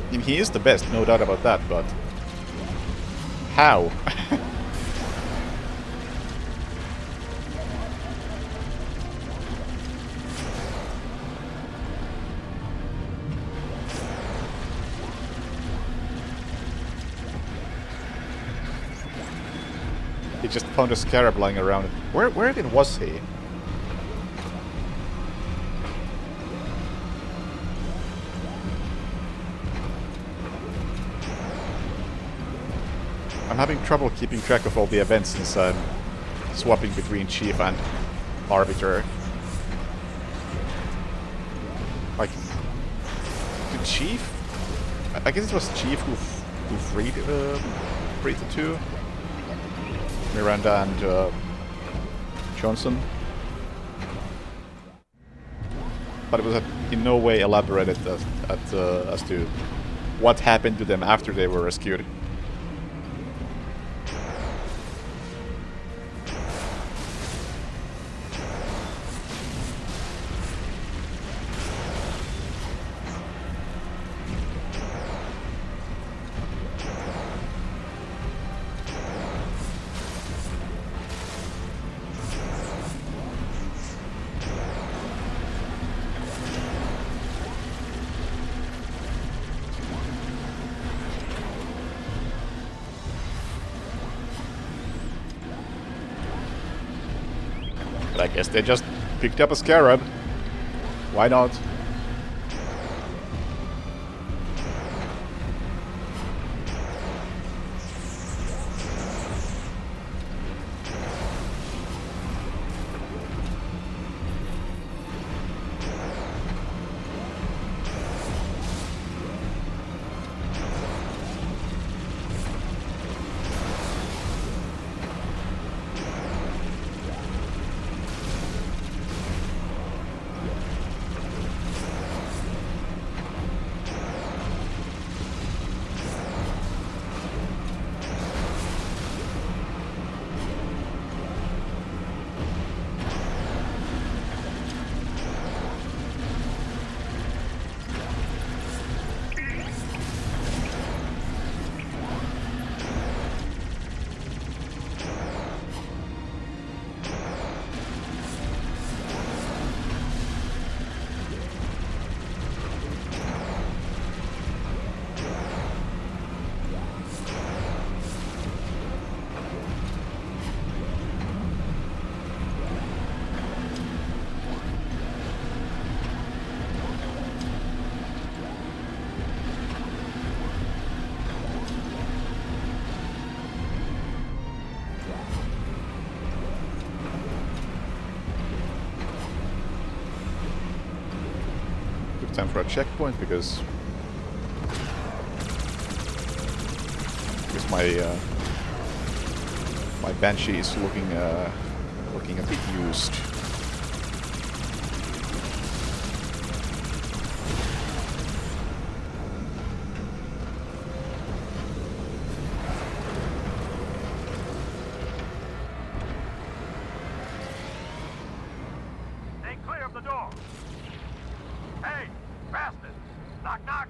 Speaker 1: I mean, he is the best, no doubt about that, but how? He just found a scarab lying around. Where even was he? I'm having trouble keeping track of all the events since I'm swapping between Chief and Arbiter. Like, the Chief? I guess it was Chief who freed the two. Miranda and Johnson. But it was in no way elaborated as to what happened to them after they were rescued. But I guess they just picked up a scarab. Why not? time for a checkpoint because my my Banshee is looking a bit used.
Speaker 2: Stay clear of the door. Hey, bastard! Knock, knock.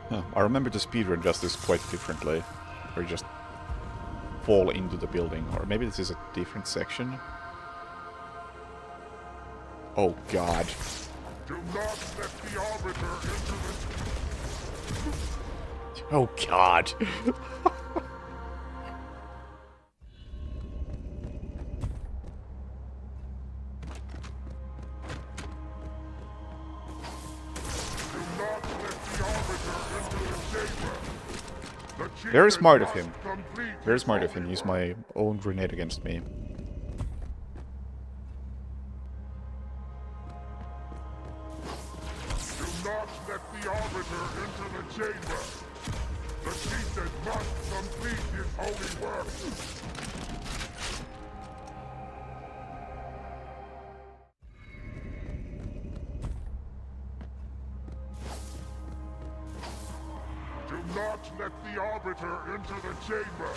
Speaker 1: Huh, I remember the speedrun does this quite differently, where you just fall into the building, or maybe this is a different section. Oh god.
Speaker 2: Do not let the Arbiter into the...
Speaker 1: Oh god. Very smart of him. Very smart of him. Use my own grenade against me.
Speaker 2: Do not let the Arbiter into the chamber. The Chieftain must complete his holy work. Do not let the Arbiter into the chamber.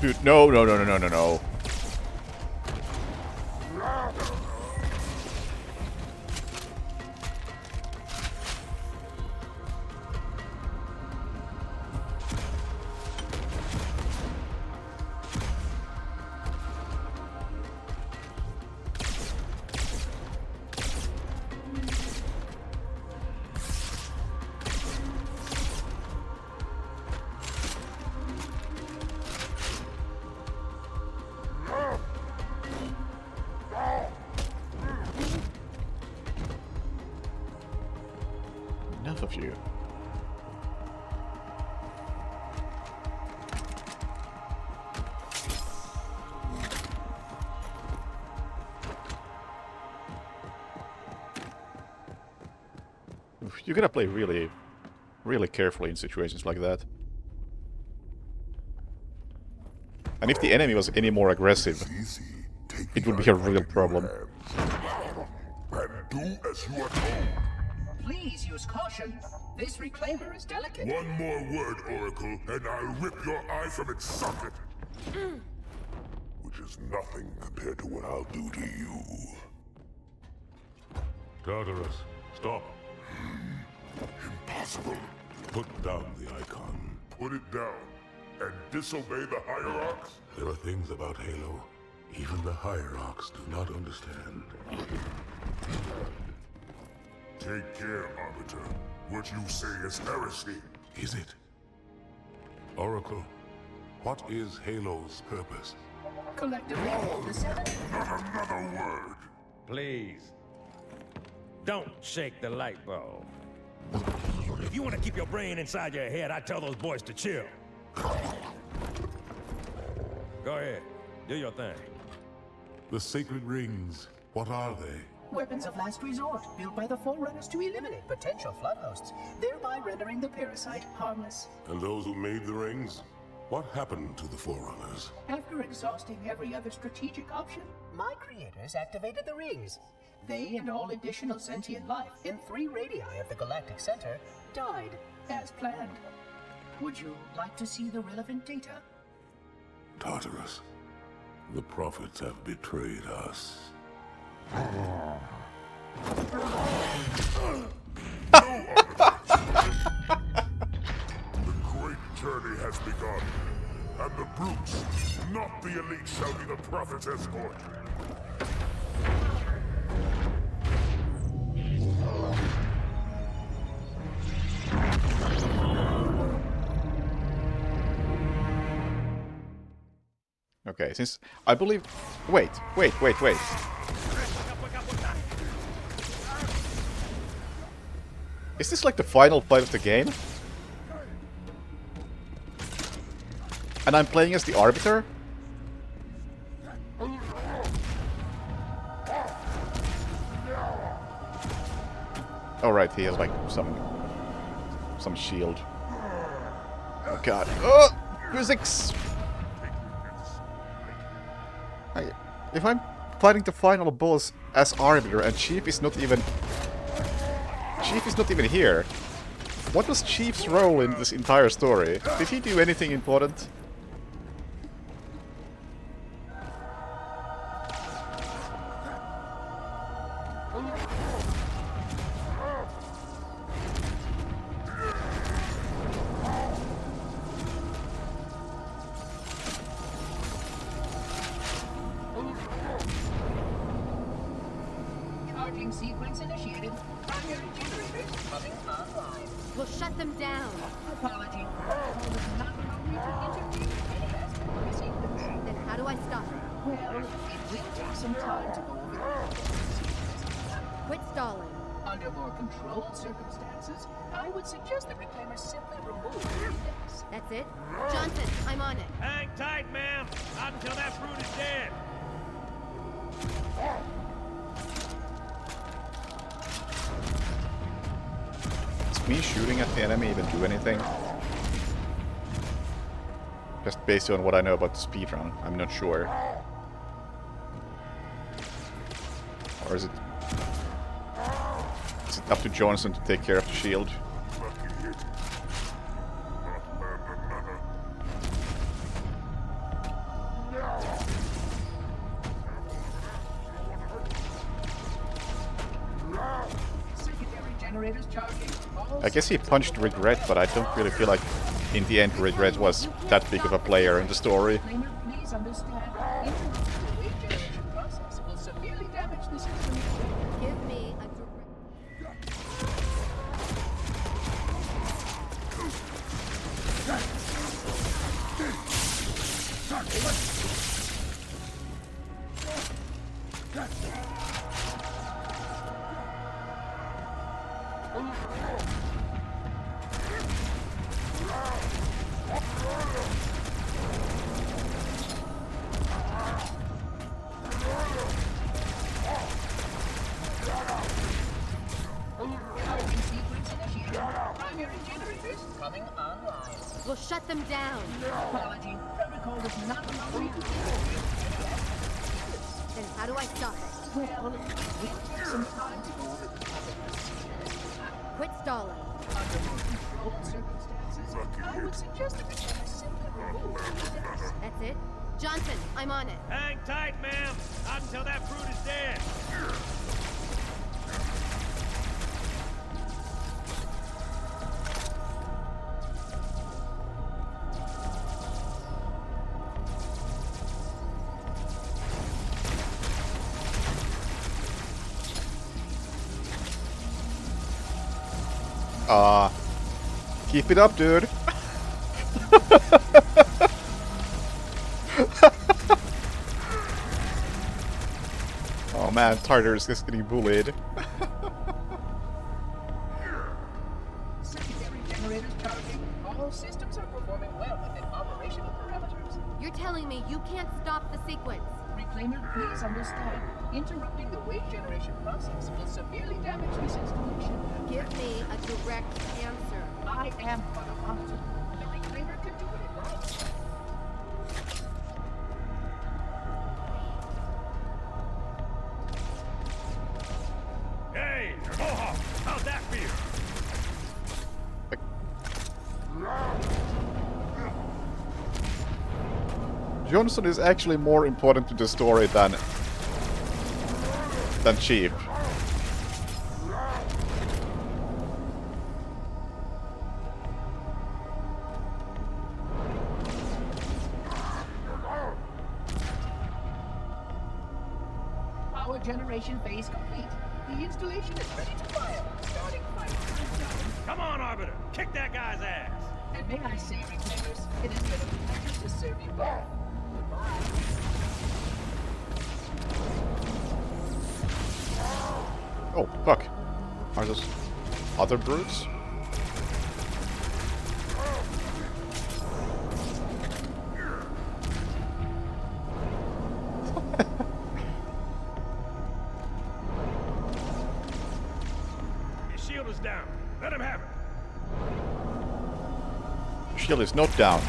Speaker 1: Dude, no, no, no, no, no, no, no. Enough of you. You gotta play really, really carefully in situations like that. And if the enemy was any more aggressive, it would be a real problem.
Speaker 2: And do as you are told.
Speaker 10: Please use caution. This reclaimer is delicate.
Speaker 2: One more word, Oracle, and I'll rip your eye from its socket. Which is nothing compared to what I'll do to you.
Speaker 4: Tartarus, stop.
Speaker 2: Impossible.
Speaker 4: Put down the icon.
Speaker 2: Put it down and disobey the Hierarchs?
Speaker 4: There are things about Halo even the Hierarchs do not understand.
Speaker 2: Take care, Arbiter. What you say is heresy.
Speaker 4: Is it? Oracle, what is Halo's purpose?
Speaker 10: Collectively, the seven.
Speaker 2: Not another word.
Speaker 9: Please. Don't shake the light bulb. If you want to keep your brain inside your head, I tell those boys to chill. Go ahead. Do your thing.
Speaker 4: The sacred rings, what are they?
Speaker 10: Weapons of last resort, built by the Forerunners to eliminate potential flood hosts, thereby rendering the parasite harmless.
Speaker 4: And those who made the rings? What happened to the Forerunners?
Speaker 10: After exhausting every other strategic option, my creators activated the rings. They and all additional sentient life in 3 radii of the Galactic Center died as planned. Would you like to see the relevant data?
Speaker 4: Tartarus, The prophets have betrayed us.
Speaker 2: The great journey has begun, and the brutes, not the elite, shall be the prophet's escort.
Speaker 1: Okay, since I believe... Wait. Is this like the final fight of the game? And I'm playing as the Arbiter? Oh right, he has like some shield. Oh god. Oh! Physics! If I'm fighting the final boss as Arbiter and Chief is not even here, what was Chief's role in this entire story? Did he do anything important?
Speaker 10: Charging sequence initiated. Primary generators coming online.
Speaker 7: We'll shut them down.
Speaker 10: Apology. Protocol does not allow me to intervene in any aspect of this equipment.
Speaker 7: Then how do I stop it?
Speaker 10: Well, it will take some time to go over.
Speaker 7: Quit stalling.
Speaker 10: Under more controlled circumstances, I would suggest the reclaimer simply remove the index.
Speaker 7: That's it? Johnson, I'm on it.
Speaker 9: Hang tight, ma'am. Not until that brute is dead.
Speaker 1: Does me shooting at the enemy even do anything? Just based on what I know about the speedrun, I'm not sure. Or is it up to Johnson to take care of the shield?
Speaker 2: Lucky hit. Not land another.
Speaker 10: Secondary generators charging. All
Speaker 1: I guess he punched Regret, but I don't really feel like in the end Regret was that big of a player in the story.
Speaker 10: reclaimer, please understand. Interrupting the wave generation process will severely damage the system.
Speaker 7: Give me a direct...
Speaker 10: Charging sequence initiated. Primary generators coming online.
Speaker 7: We'll shut them down.
Speaker 10: Apology. Protocol does not allow me to intervene in any aspect of this.
Speaker 7: Then how do I stop it?
Speaker 10: Well, it will take some time to go over the topic.
Speaker 7: Quit stalling.
Speaker 10: Under more controlled circumstances, I would suggest the reclaimer simply remove the index.
Speaker 7: That's it? Johnson, I'm on it.
Speaker 9: Hang tight, ma'am. Not until that brute is dead.
Speaker 1: Keep it up, dude. Oh man, Tartar is just getting bullied.
Speaker 10: Secondary generators charging. All systems are performing well within operational parameters.
Speaker 7: You're telling me you can't stop the sequence.
Speaker 10: Reclaimer, please understand. Interrupting the wave generation process will severely damage this installation.
Speaker 7: Give me a direct answer.
Speaker 10: I am but a monster. The reclaimer can do what it wants.
Speaker 9: Hey, Mohawk, how'd that feel?
Speaker 1: Johnson is actually more important to the story than Chief.
Speaker 10: Power generation phase complete. The installation is ready to fire. Starting fire.
Speaker 9: Come on, Arbiter! Kick that guy's ass!
Speaker 10: And may I say, Reclaimers, it has been a pleasure to serve you both. Goodbye.
Speaker 1: Oh, fuck. Are those other brutes?
Speaker 9: His shield is down. Let him have it.
Speaker 1: Shield is not down.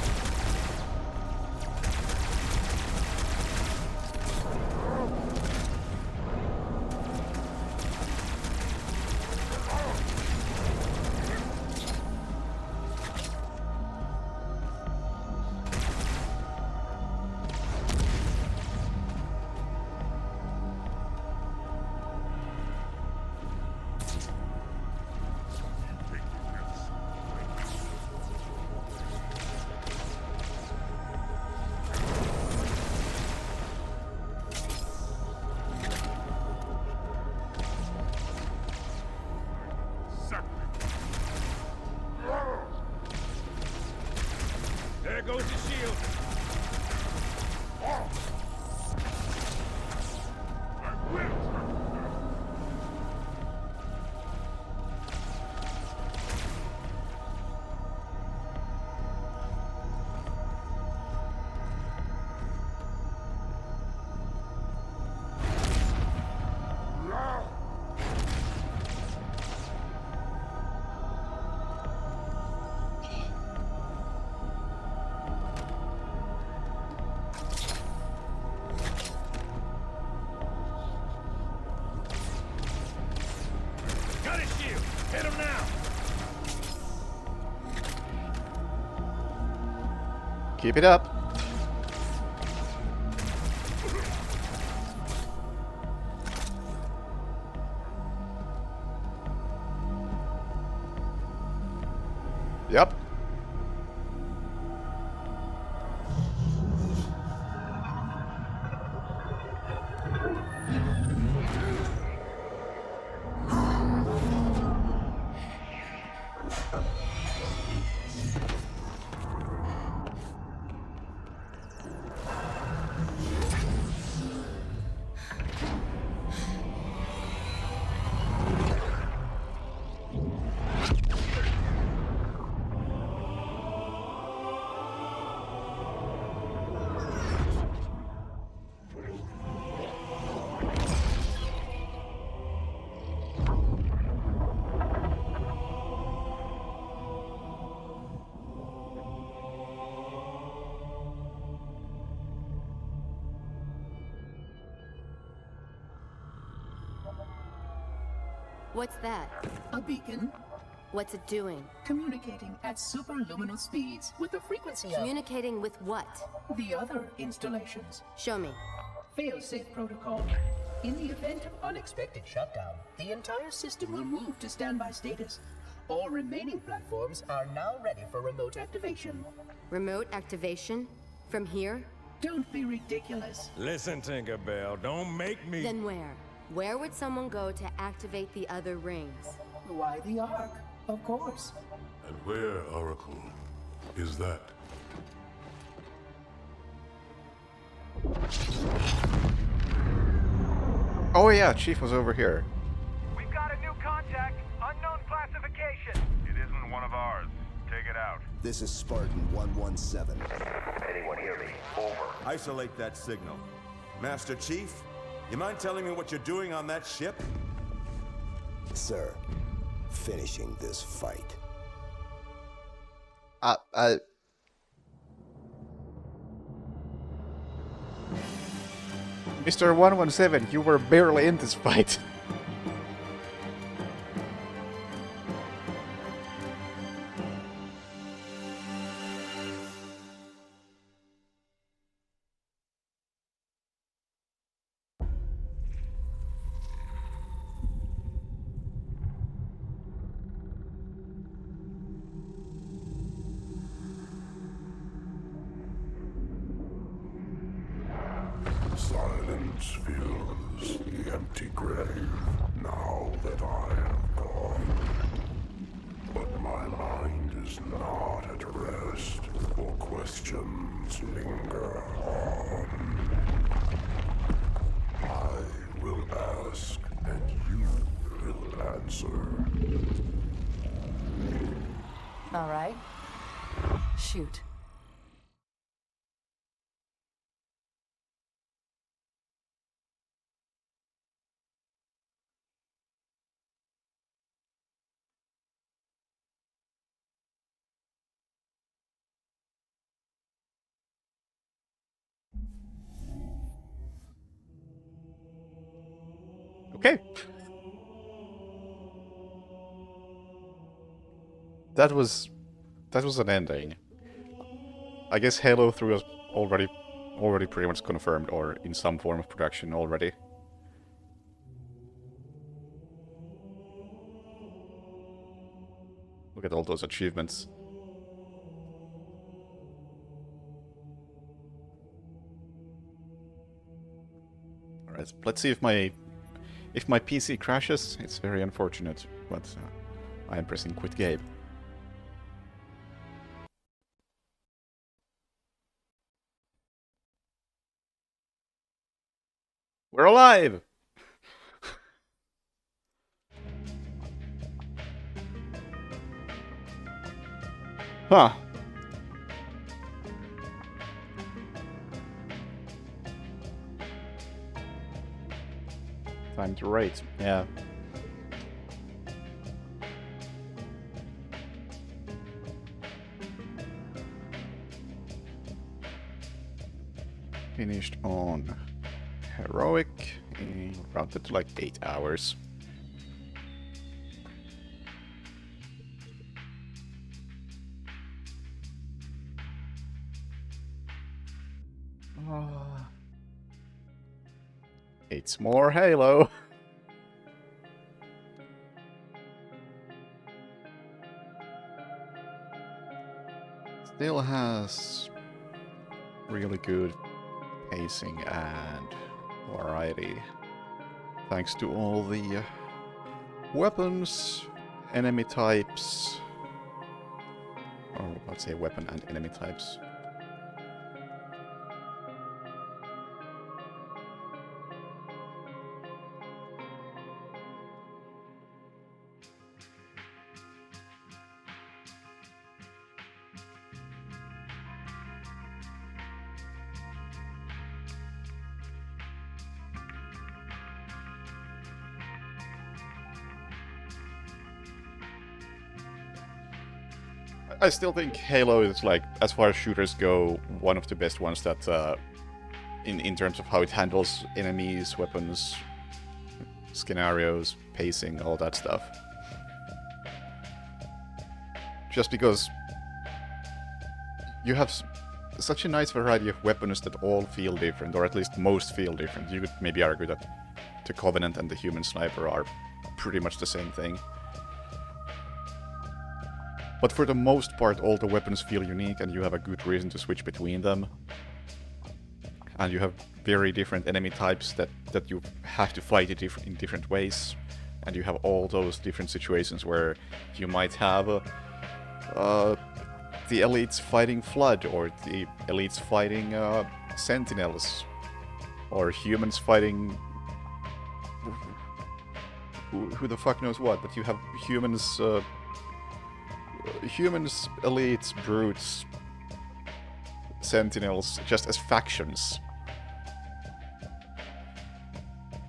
Speaker 9: There goes his shield. Got his shield. Hit him now.
Speaker 1: Keep it up. Yep.
Speaker 11: What's that?
Speaker 10: A beacon
Speaker 11: What's it doing?
Speaker 10: communicating at superluminal speeds with the frequency of
Speaker 11: Communicating with what?
Speaker 10: the other installations.
Speaker 11: Show me.
Speaker 10: Failsafe protocol. In the event of unexpected shutdown, the entire system will move to standby status. All remaining platforms are now ready for remote activation.
Speaker 11: Remote activation? From here?
Speaker 10: Don't be ridiculous.
Speaker 9: Listen, Tinkerbell, don't make me...
Speaker 11: Then where? Where would someone go to activate the other rings?
Speaker 10: Why the Ark? Of course.
Speaker 4: And where, Oracle, is that?
Speaker 1: Oh yeah, Chief was over here.
Speaker 12: We've got a new contact. Unknown classification. It isn't one of ours. Take it out.
Speaker 13: This is Spartan 117.
Speaker 12: Anyone hear me? Over.
Speaker 14: Isolate that signal. Master Chief, you mind telling me what you're doing on that ship?
Speaker 13: Sir, finishing this fight.
Speaker 1: Mr. 117, you were barely in this fight.
Speaker 2: silence fills the empty grave now that I am gone. But my mind is not at rest, for questions linger on. I will ask, and you will answer.
Speaker 7: All right. Shoot.
Speaker 1: Okay. That was an ending. I guess Halo 3 was already pretty much confirmed, or in some form of production already. Look at all those achievements. Alright, let's see if my PC crashes. It's very unfortunate, but I am pressing quit game. We're alive! Huh. Time to rate, yeah. Finished on heroic, routed to like 8 hours. It's more Halo. Still has really good pacing and variety, thanks to all the weapons, enemy types, or let's say weapon and enemy types. I still think Halo is, like, as far as shooters go, one of the best ones that, in terms of how it handles enemies, weapons, scenarios, pacing, all that stuff. Just because you have such a nice variety of weapons that all feel different, or at least most feel different. You could maybe argue that the Covenant and the Human Sniper are pretty much the same thing. But for the most part, all the weapons feel unique, and you have a good reason to switch between them. And you have very different enemy types that you have to fight in different ways. And you have all those different situations where you might have the elites fighting Flood, or the elites fighting Sentinels, or humans fighting... Who the fuck knows what, but you have humans... Humans, elites, brutes, sentinels, just as factions.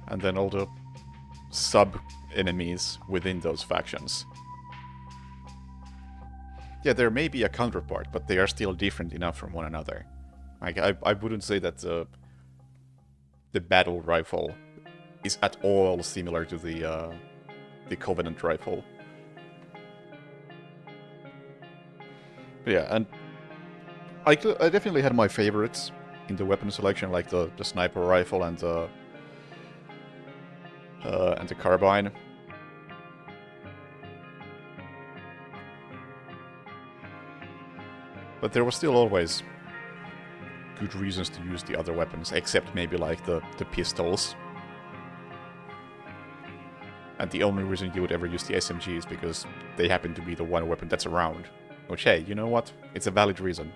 Speaker 1: And then all the sub-enemies within those factions. Yeah, there may be a counterpart, but they are still different enough from one another. Like, I wouldn't say that the battle rifle is at all similar to the Covenant rifle. But yeah, and I definitely had my favorites in the weapon selection, like the sniper rifle and the carbine. But there was still always good reasons to use the other weapons, except maybe like the pistols. And the only reason you would ever use the SMG is because they happen to be the one weapon that's around. Which, hey, you know what? It's a valid reason.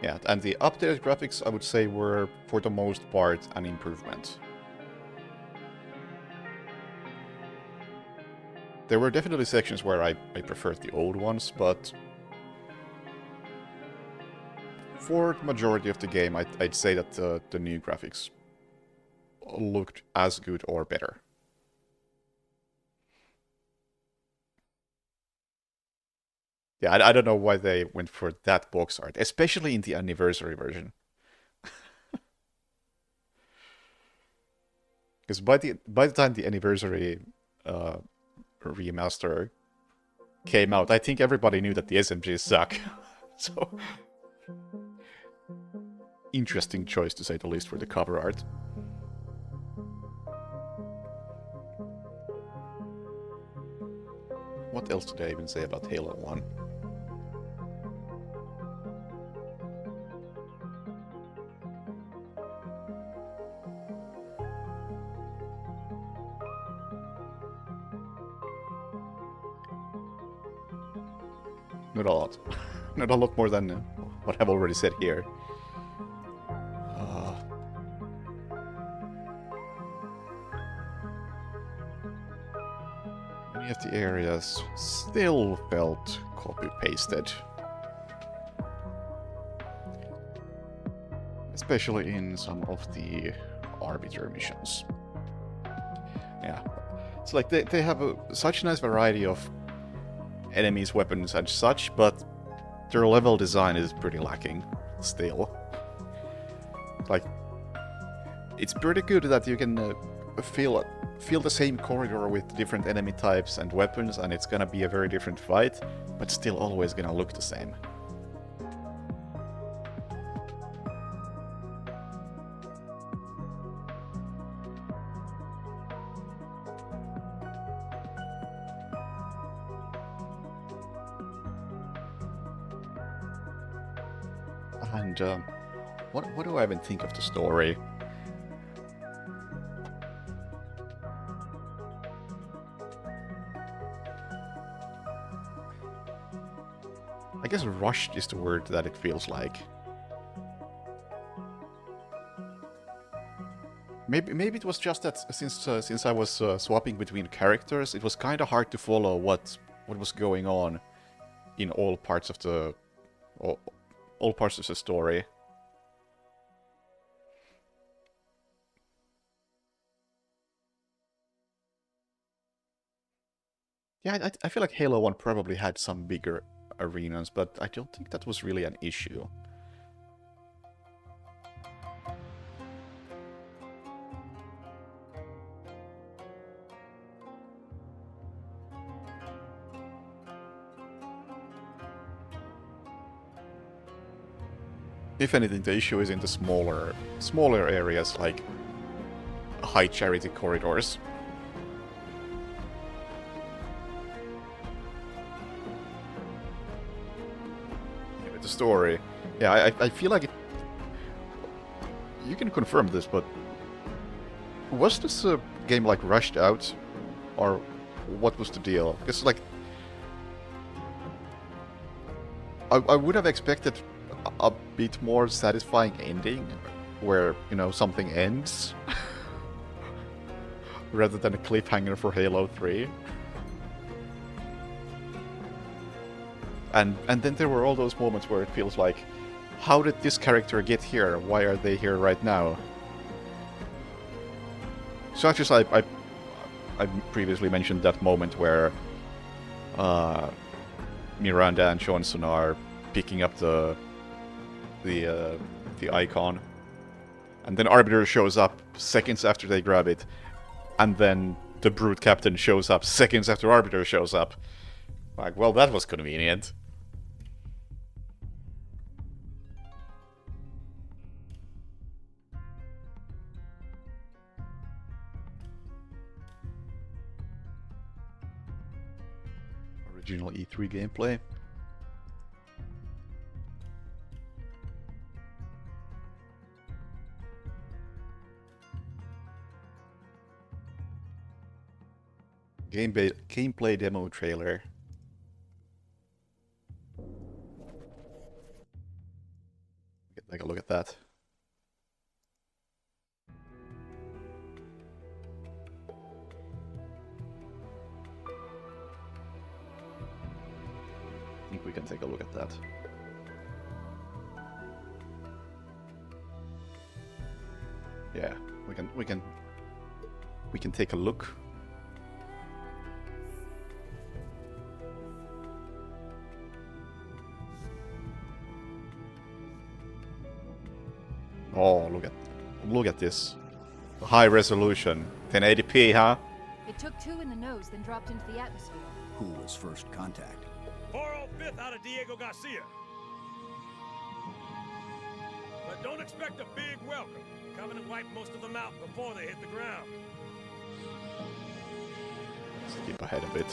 Speaker 1: Yeah, and the updated graphics, I would say, were, for the most part, an improvement. There were definitely sections where I preferred the old ones, but for the majority of the game, I'd say that the new graphics looked as good or better. Yeah, I don't know why they went for that box art, especially in the anniversary version. Because by the time the anniversary remaster came out, I think everybody knew that the SMGs suck. So, interesting choice to say the least for the cover art. What else did I even say about Halo 1? Not a lot. Not a lot more than what I've already said here. Many of the areas still felt copy-pasted. Especially in some of the Arbiter missions. Yeah. It's like they have such a nice variety of enemies, weapons and such, but their level design is pretty lacking still. Like, it's pretty good that you can feel the same corridor with different enemy types and weapons, and it's gonna be a very different fight, but still always gonna look the same. And what do I even think of the story? I guess rushed is the word that it feels like. Maybe it was just that since I was swapping between characters, it was kind of hard to follow what was going on in all parts of the story. Yeah, I feel like Halo 1 probably had some bigger arenas, but I don't think that was really an issue. If anything, the issue is in the smaller areas, like high charity corridors. The story, yeah, I feel like it. You can confirm this, but was this game like rushed out, or what was the deal? Because like, I would have expected a bit more satisfying ending, where, you know, something ends, rather than a cliffhanger for Halo 3. And then there were all those moments where it feels like, how did this character get here? Why are they here right now? So actually, I previously mentioned that moment where Miranda and Johnson are picking up the icon, and then Arbiter shows up seconds after they grab it, and then the Brute Captain shows up seconds after Arbiter shows up. Like, well, that was convenient. Original E3 gameplay. Gameplay demo trailer. Take a look at that. I think we can take a look at that. Yeah, we can take a look. Oh, look at this. High resolution. 1080p, huh?
Speaker 15: It took 2 in the nose, then dropped into the atmosphere.
Speaker 5: Who was first contact?
Speaker 9: 405th out of Diego Garcia. But don't expect a big welcome. Covenant wiped most of them out before they hit the ground.
Speaker 1: Let's skip ahead a bit.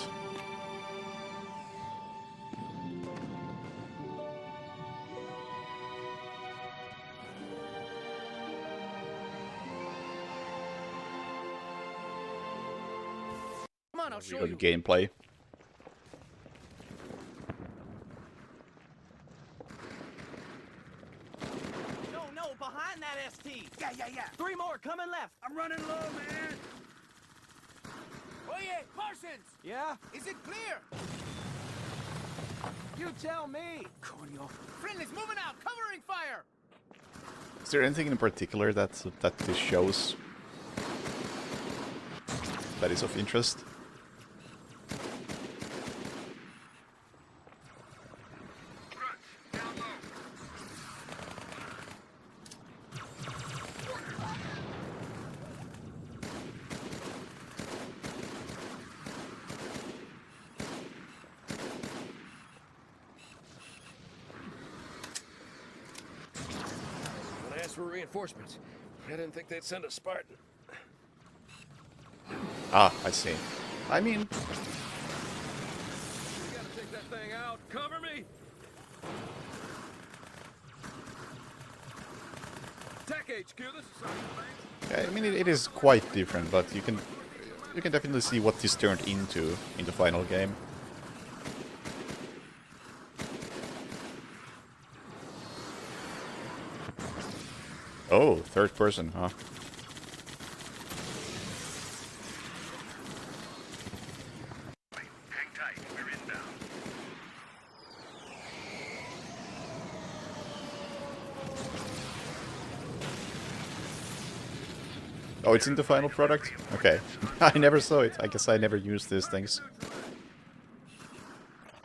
Speaker 9: Come on, I'll show
Speaker 1: Real
Speaker 9: you.
Speaker 1: gameplay.
Speaker 16: No, behind that ST. Yeah. 3 more coming left. I'm running low, man. Oye, Parsons. Yeah? Is it clear? You tell me. Coño. Friendly's moving out, covering fire.
Speaker 1: Is there anything in particular that this shows that is of interest?
Speaker 17: For reinforcements. I didn't think they'd send a Spartan.
Speaker 1: Ah, I see. I mean,
Speaker 17: We gotta take that thing out. Cover me! Tech HQ, this is something.
Speaker 1: yeah, I mean it is quite different, but you can definitely see what this turned into in the final game. Oh, third person, huh?
Speaker 12: Hang tight, we're inbound.
Speaker 1: Oh, it's in the final product? Okay. I never saw it. I guess I never used these things.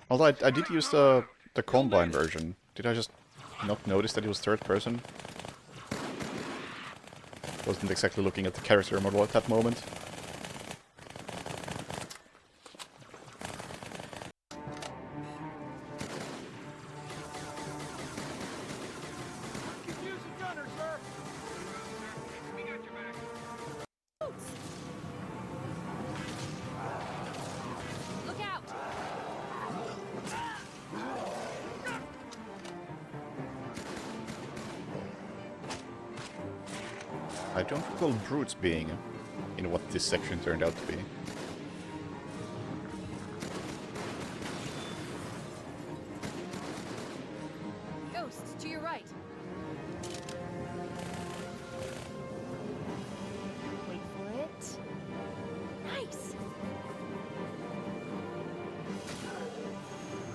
Speaker 1: Although I did use the Combine version. Did I just not notice that it was third person? Wasn't exactly looking at the character model at that moment.
Speaker 15: Look out!
Speaker 1: I don't recall brutes being in what this section turned out to be.
Speaker 15: Ghosts, to your right. Wait for it. Nice!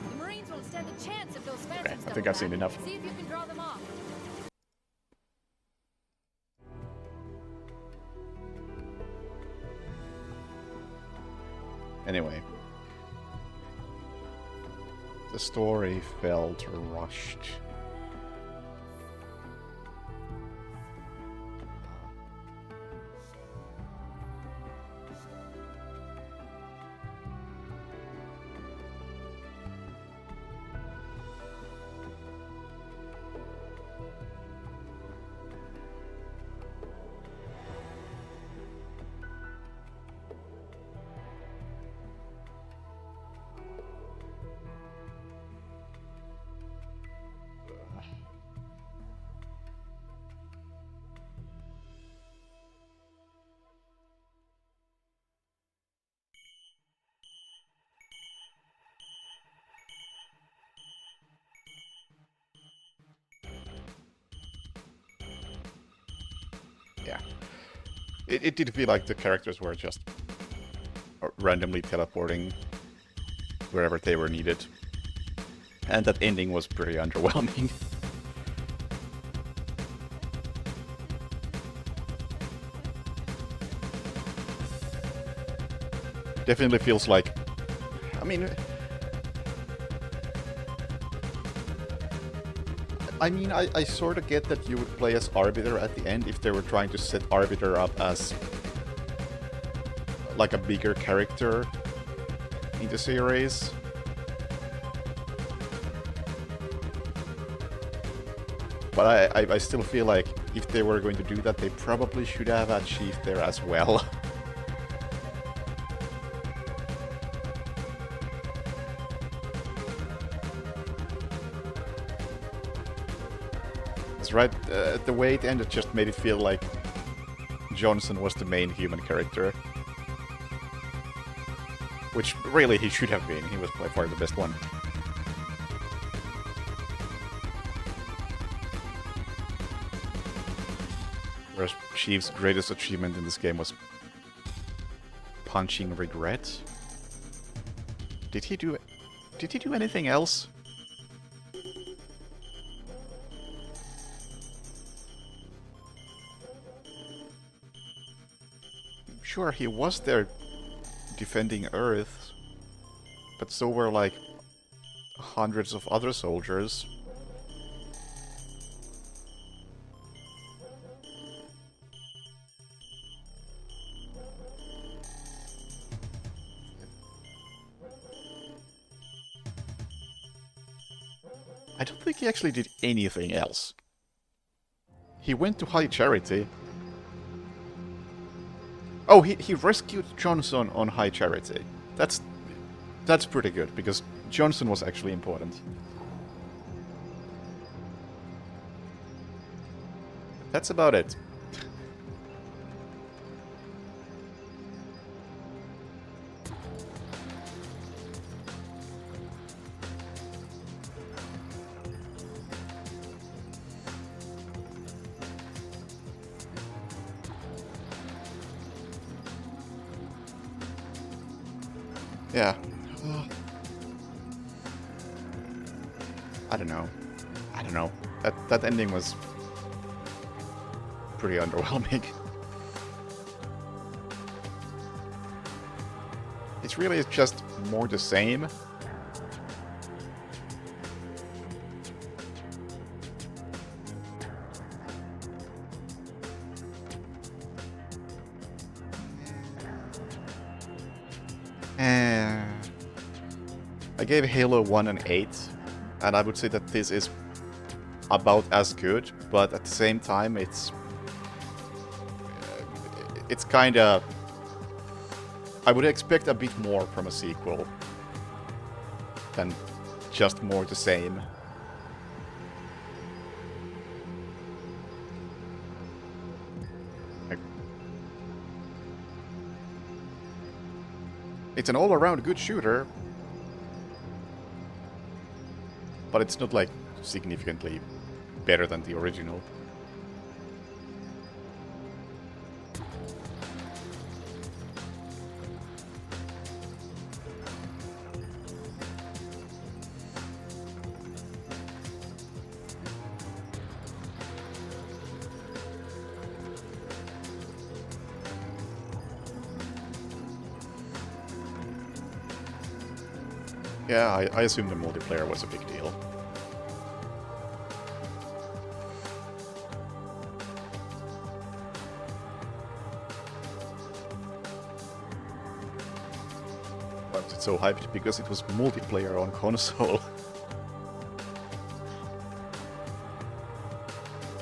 Speaker 15: The Marines won't stand a chance if those phantoms
Speaker 1: I think I've seen enough.
Speaker 15: See if you can draw them off.
Speaker 1: Anyway. The story felt rushed. yeah. It did feel like the characters were just randomly teleporting wherever they were needed. And that ending was pretty underwhelming. Definitely feels like... I mean, I sort of get that you would play as Arbiter at the end if they were trying to set Arbiter up as like a bigger character in the series. But I still feel like if they were going to do that, they probably should have had Chief there as well. That's right, the way it ended just made it feel like Johnson was the main human character. Which really he should have been, he was by far the best one. Whereas Chief's greatest achievement in this game was punching regret. Did he do anything else? Sure, he was there defending Earth, but so were like hundreds of other soldiers. I don't think he actually did anything else. He went to High Charity. Oh, he rescued Johnson on High Charity. That's pretty good, because Johnson was actually important. That's about it. Yeah. I don't know. That ending was pretty underwhelming. It's really just more the same. I gave Halo 1 an 8, and I would say that this is about as good, but at the same time it's kinda... I would expect a bit more from a sequel than just more the same. It's an all-around good shooter, but it's not like significantly better than the original. Yeah, I assume the multiplayer was a big deal. But it's so hyped because it was multiplayer on console.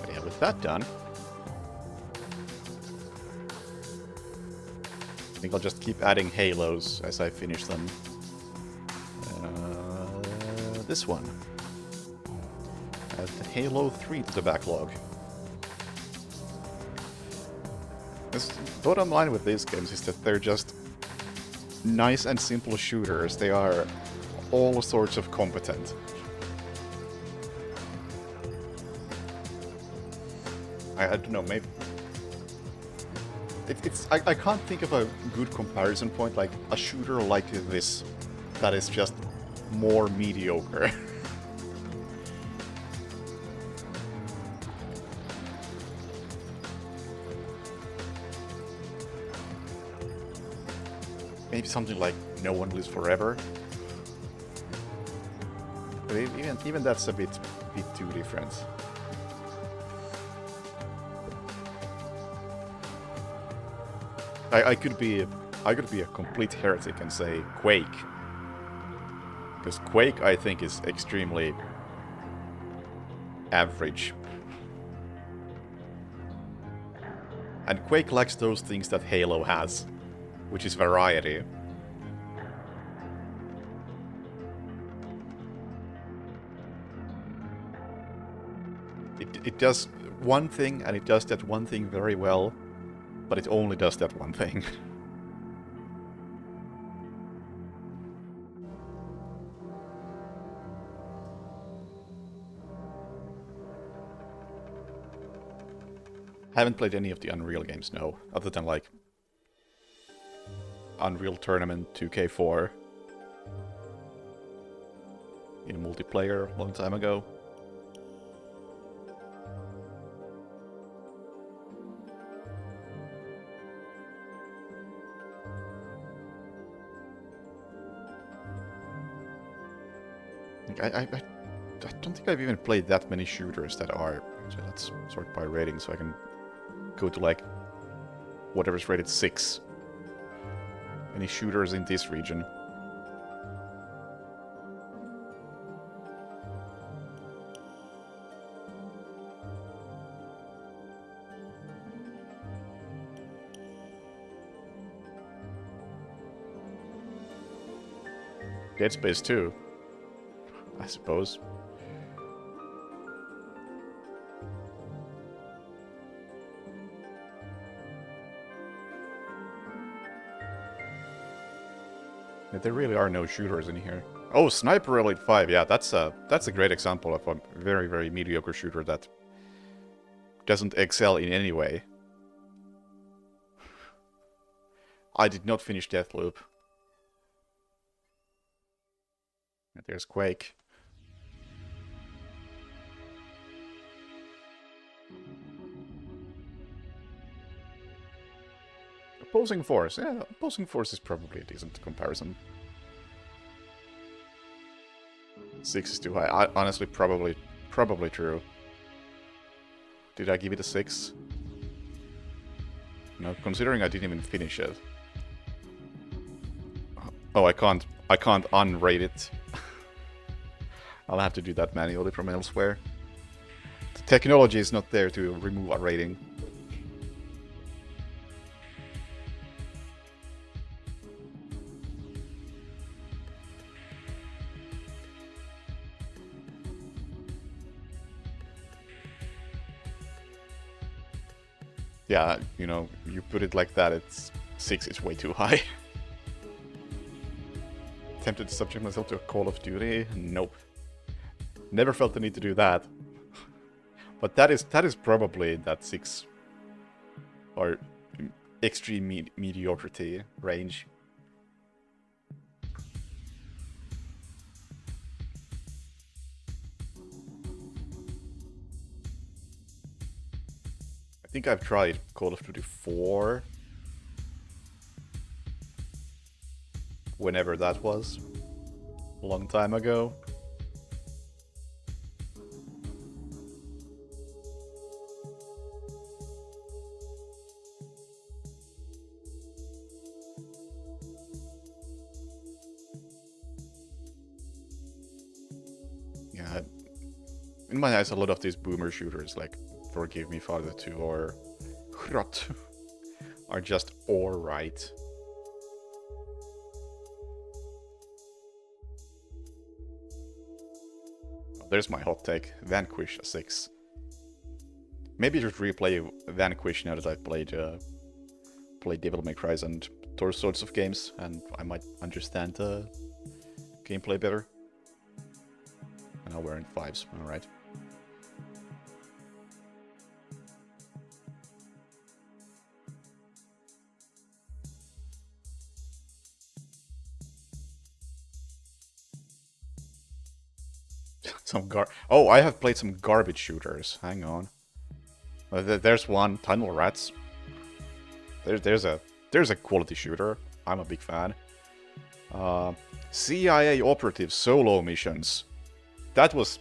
Speaker 1: But yeah, with that done, I think I'll just keep adding Halos as I finish them. This one. Add Halo 3 to the backlog. The bottom line with these games is that they're just nice and simple shooters. They are all sorts of competent. I don't know, I can't think of a good comparison point, like a shooter like this that is just more mediocre. Maybe something like No One Lives Forever. But even that's a bit too different. I could be a complete heretic and say Quake. Because Quake, I think, is extremely average. And Quake lacks those things that Halo has, which is variety. It does one thing, and it does that one thing very well, but it only does that one thing. Haven't played any of the Unreal games, no, other than like Unreal Tournament 2K4 in multiplayer a long time ago. I don't think I've even played that many shooters that are... So let's sort by rating so I can go to like whatever's rated 6. Any shooters in this region? Dead Space 2, I suppose. There really are no shooters in here. Oh, Sniper Elite 5, yeah, that's a great example of a very, very mediocre shooter that doesn't excel in any way. I did not finish Deathloop. And there's Quake. Opposing Force, yeah, Opposing Force is probably a decent comparison. 6 is too high. Honestly, probably true. Did I give it a 6? No, considering I didn't even finish it. Oh, I can't unrate it. I'll have to do that manually from elsewhere. The technology is not there to remove a rating. Yeah, you know, you put it like that, it's 6 is way too high. Tempted to subject myself to a Call of Duty? Nope. Never felt the need to do that. But that is probably that 6 or extreme mediocrity range. I think I've tried Call of Duty 4. Whenever that was. A long time ago. Yeah. In my eyes, a lot of these boomer shooters, like Forgive Me Father 2 or Hrot, are just alright. There's my hot take. Vanquish a 6. Maybe just replay Vanquish now that I've played Devil May Cry and those sorts of games, and I might understand the gameplay better. And now we're in 5s, alright. Oh, I have played some garbage shooters. Hang on. There's one, Tunnel Rats. There's a quality shooter. I'm a big fan. CIA operative solo missions. That was...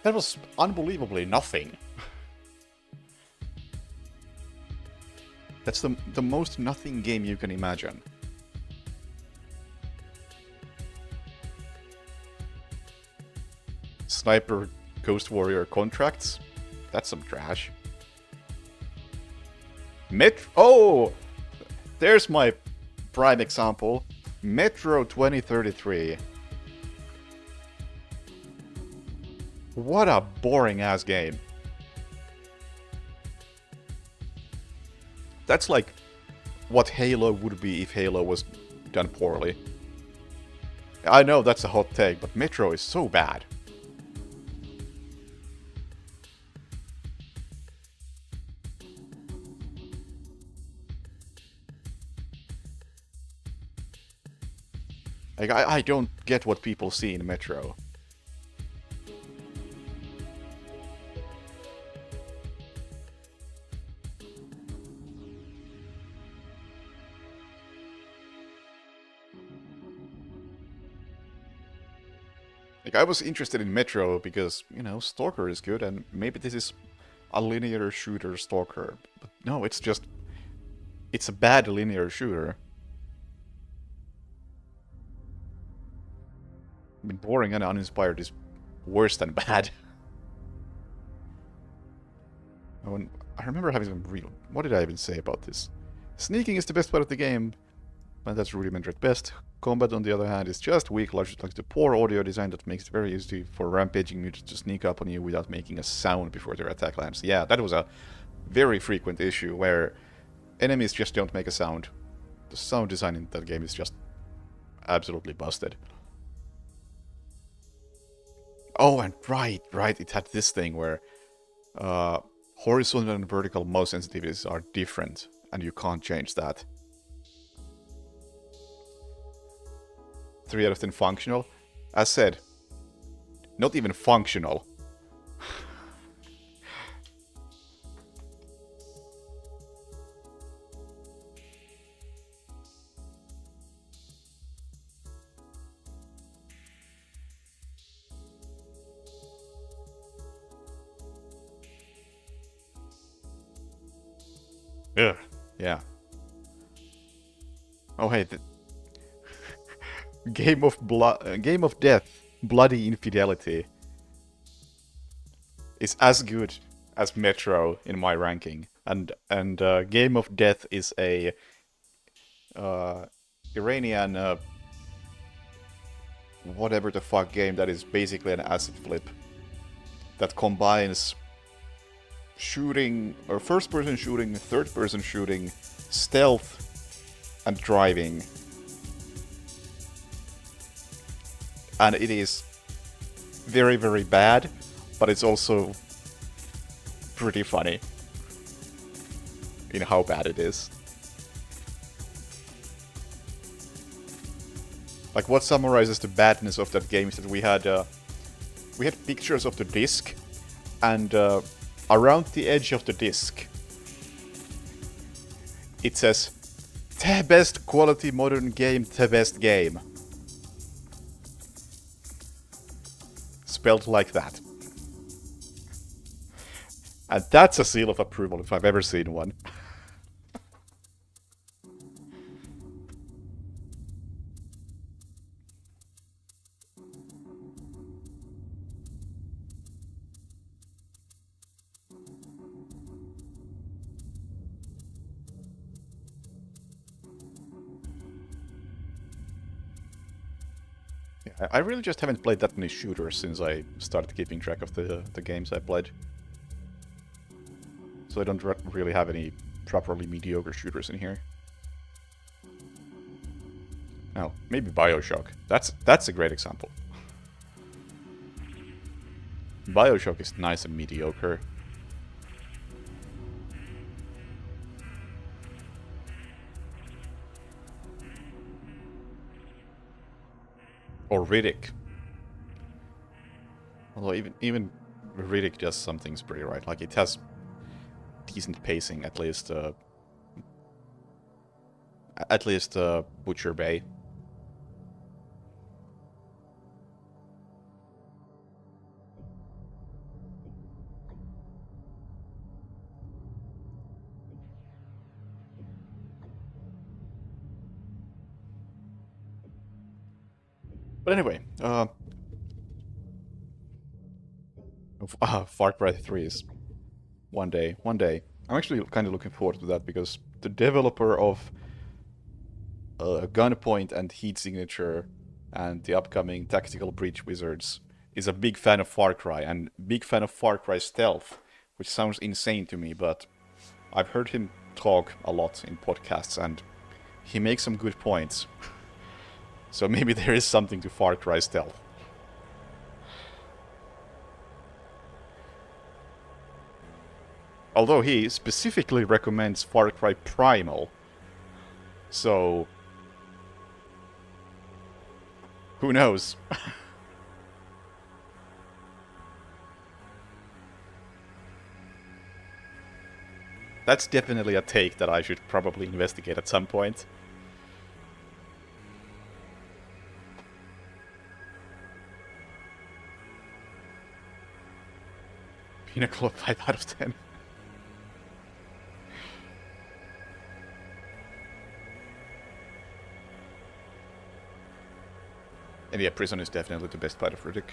Speaker 1: That was unbelievably nothing. That's the most nothing game you can imagine. Sniper Ghost Warrior contracts. That's some trash. Oh! There's my prime example. Metro 2033. What a boring ass game. That's like what Halo would be if Halo was done poorly. I know that's a hot take, but Metro is so bad. Like, I don't get what people see in Metro. Like, I was interested in Metro because, you know, Stalker is good, and maybe this is a linear shooter Stalker. But no, it's just... It's a bad linear shooter. I mean, boring and uninspired is worse than bad. I remember having some real... What did I even say about this? Sneaking is the best part of the game, but that's rudimentary at best. Combat, on the other hand, is just weak, largely thanks to poor audio design that makes it very easy for rampaging mutants to sneak up on you without making a sound before their attack lands. Yeah, that was a very frequent issue where enemies just don't make a sound. The sound design in that game is just absolutely busted. Oh, and right, it had this thing where horizontal and vertical mouse sensitivities are different, and you can't change that. 3 out of 10 functional. As said, not even functional. Ugh. Yeah. Oh hey, Game of Death, Bloody Infidelity is as good as Metro in my ranking, and Game of Death is a Iranian whatever the fuck game that is basically an asset flip that combines shooting, or first-person shooting, third-person shooting, stealth, and driving. And it is very, very bad, but it's also pretty funny in how bad it is. Like, what summarizes the badness of that game is that we had pictures of the disc, and around the edge of the disc, it says, "The best quality modern game, the best game." Spelled like that. And that's a seal of approval if I've ever seen one. I really just haven't played that many shooters since I started keeping track of the games I played. So I don't really have any properly mediocre shooters in here. Oh, maybe BioShock. That's a great example. BioShock is nice and mediocre. Or Riddick. Although even Riddick does some things pretty right. Like, it has decent pacing, at least Butcher Bay. But anyway, Far Cry 3 is one day. I'm actually kind of looking forward to that because the developer of Gunpoint and Heat Signature and the upcoming Tactical Breach Wizards is a big fan of Far Cry and big fan of Far Cry Stealth, which sounds insane to me, but I've heard him talk a lot in podcasts and he makes some good points. So maybe there is something to Far Cry Stealth. Although he specifically recommends Far Cry Primal. So... who knows? That's definitely a take that I should probably investigate at some point. Pinnacle of 5 out of 10. And yeah, Prison is definitely the best part of Riddick.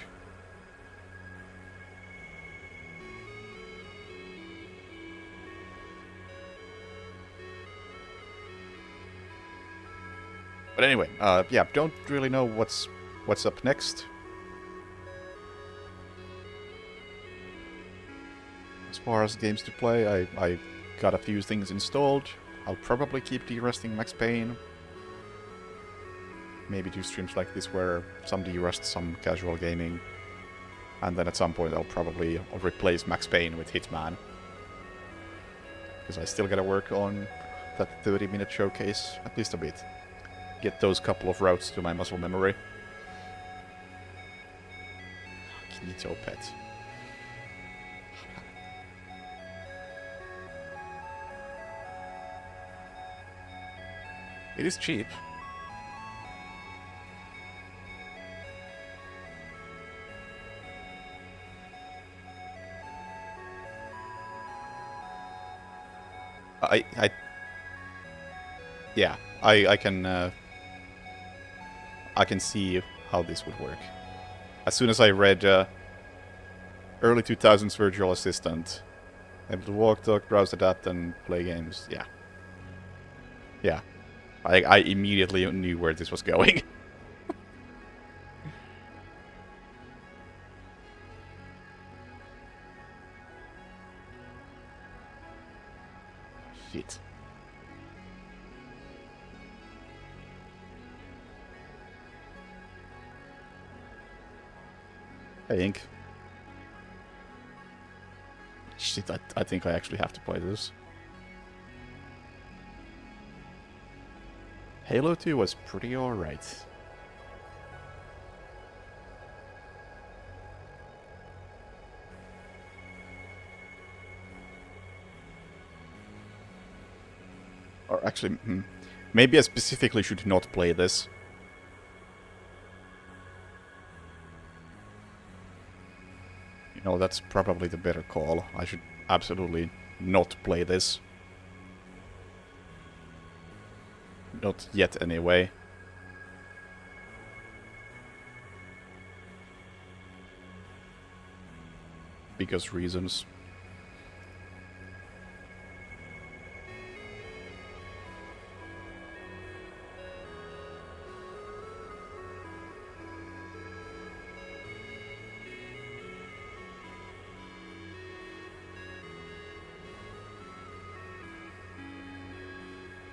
Speaker 1: But anyway, yeah, don't really know what's up next. As far as games to play, I got a few things installed. I'll probably keep de-rusting Max Payne. Maybe do streams like this where some de-rust, some casual gaming. And then at some point I'll probably replace Max Payne with Hitman. Because I still gotta work on that 30-minute showcase, at least a bit. Get those couple of routes to my muscle memory. Kinito pet. It is cheap. Yeah, I can see how this would work. As soon as I read early 2000s virtual assistant, able to walk, talk, browse, adapt, and play games. Yeah. Yeah. I immediately knew where this was going. Shit. Hey, Ink. Shit, I think I actually have to play this. Halo 2 was pretty alright. Or actually, maybe I specifically should not play this. You know, that's probably the better call. I should absolutely not play this. Not yet, anyway. Because reasons.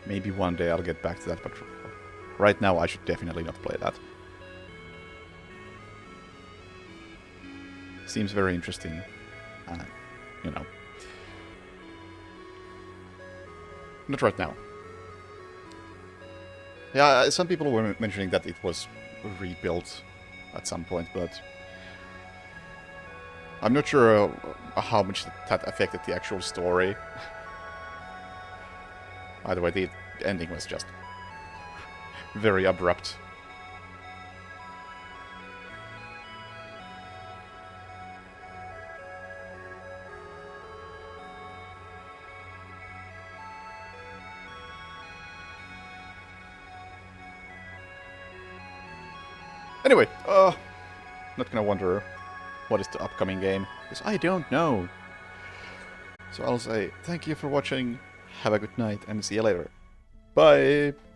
Speaker 1: Maybe one day I'll get back to that, but right now I should definitely not play that. Seems very interesting, you know. Not right now. Yeah, some people were mentioning that it was rebuilt at some point, but I'm not sure how much that affected the actual story. Either way, the ending was just very abrupt. Anyway, not gonna wonder what is the upcoming game, because I don't know. So I'll say thank you for watching, have a good night, and see you later. Bye!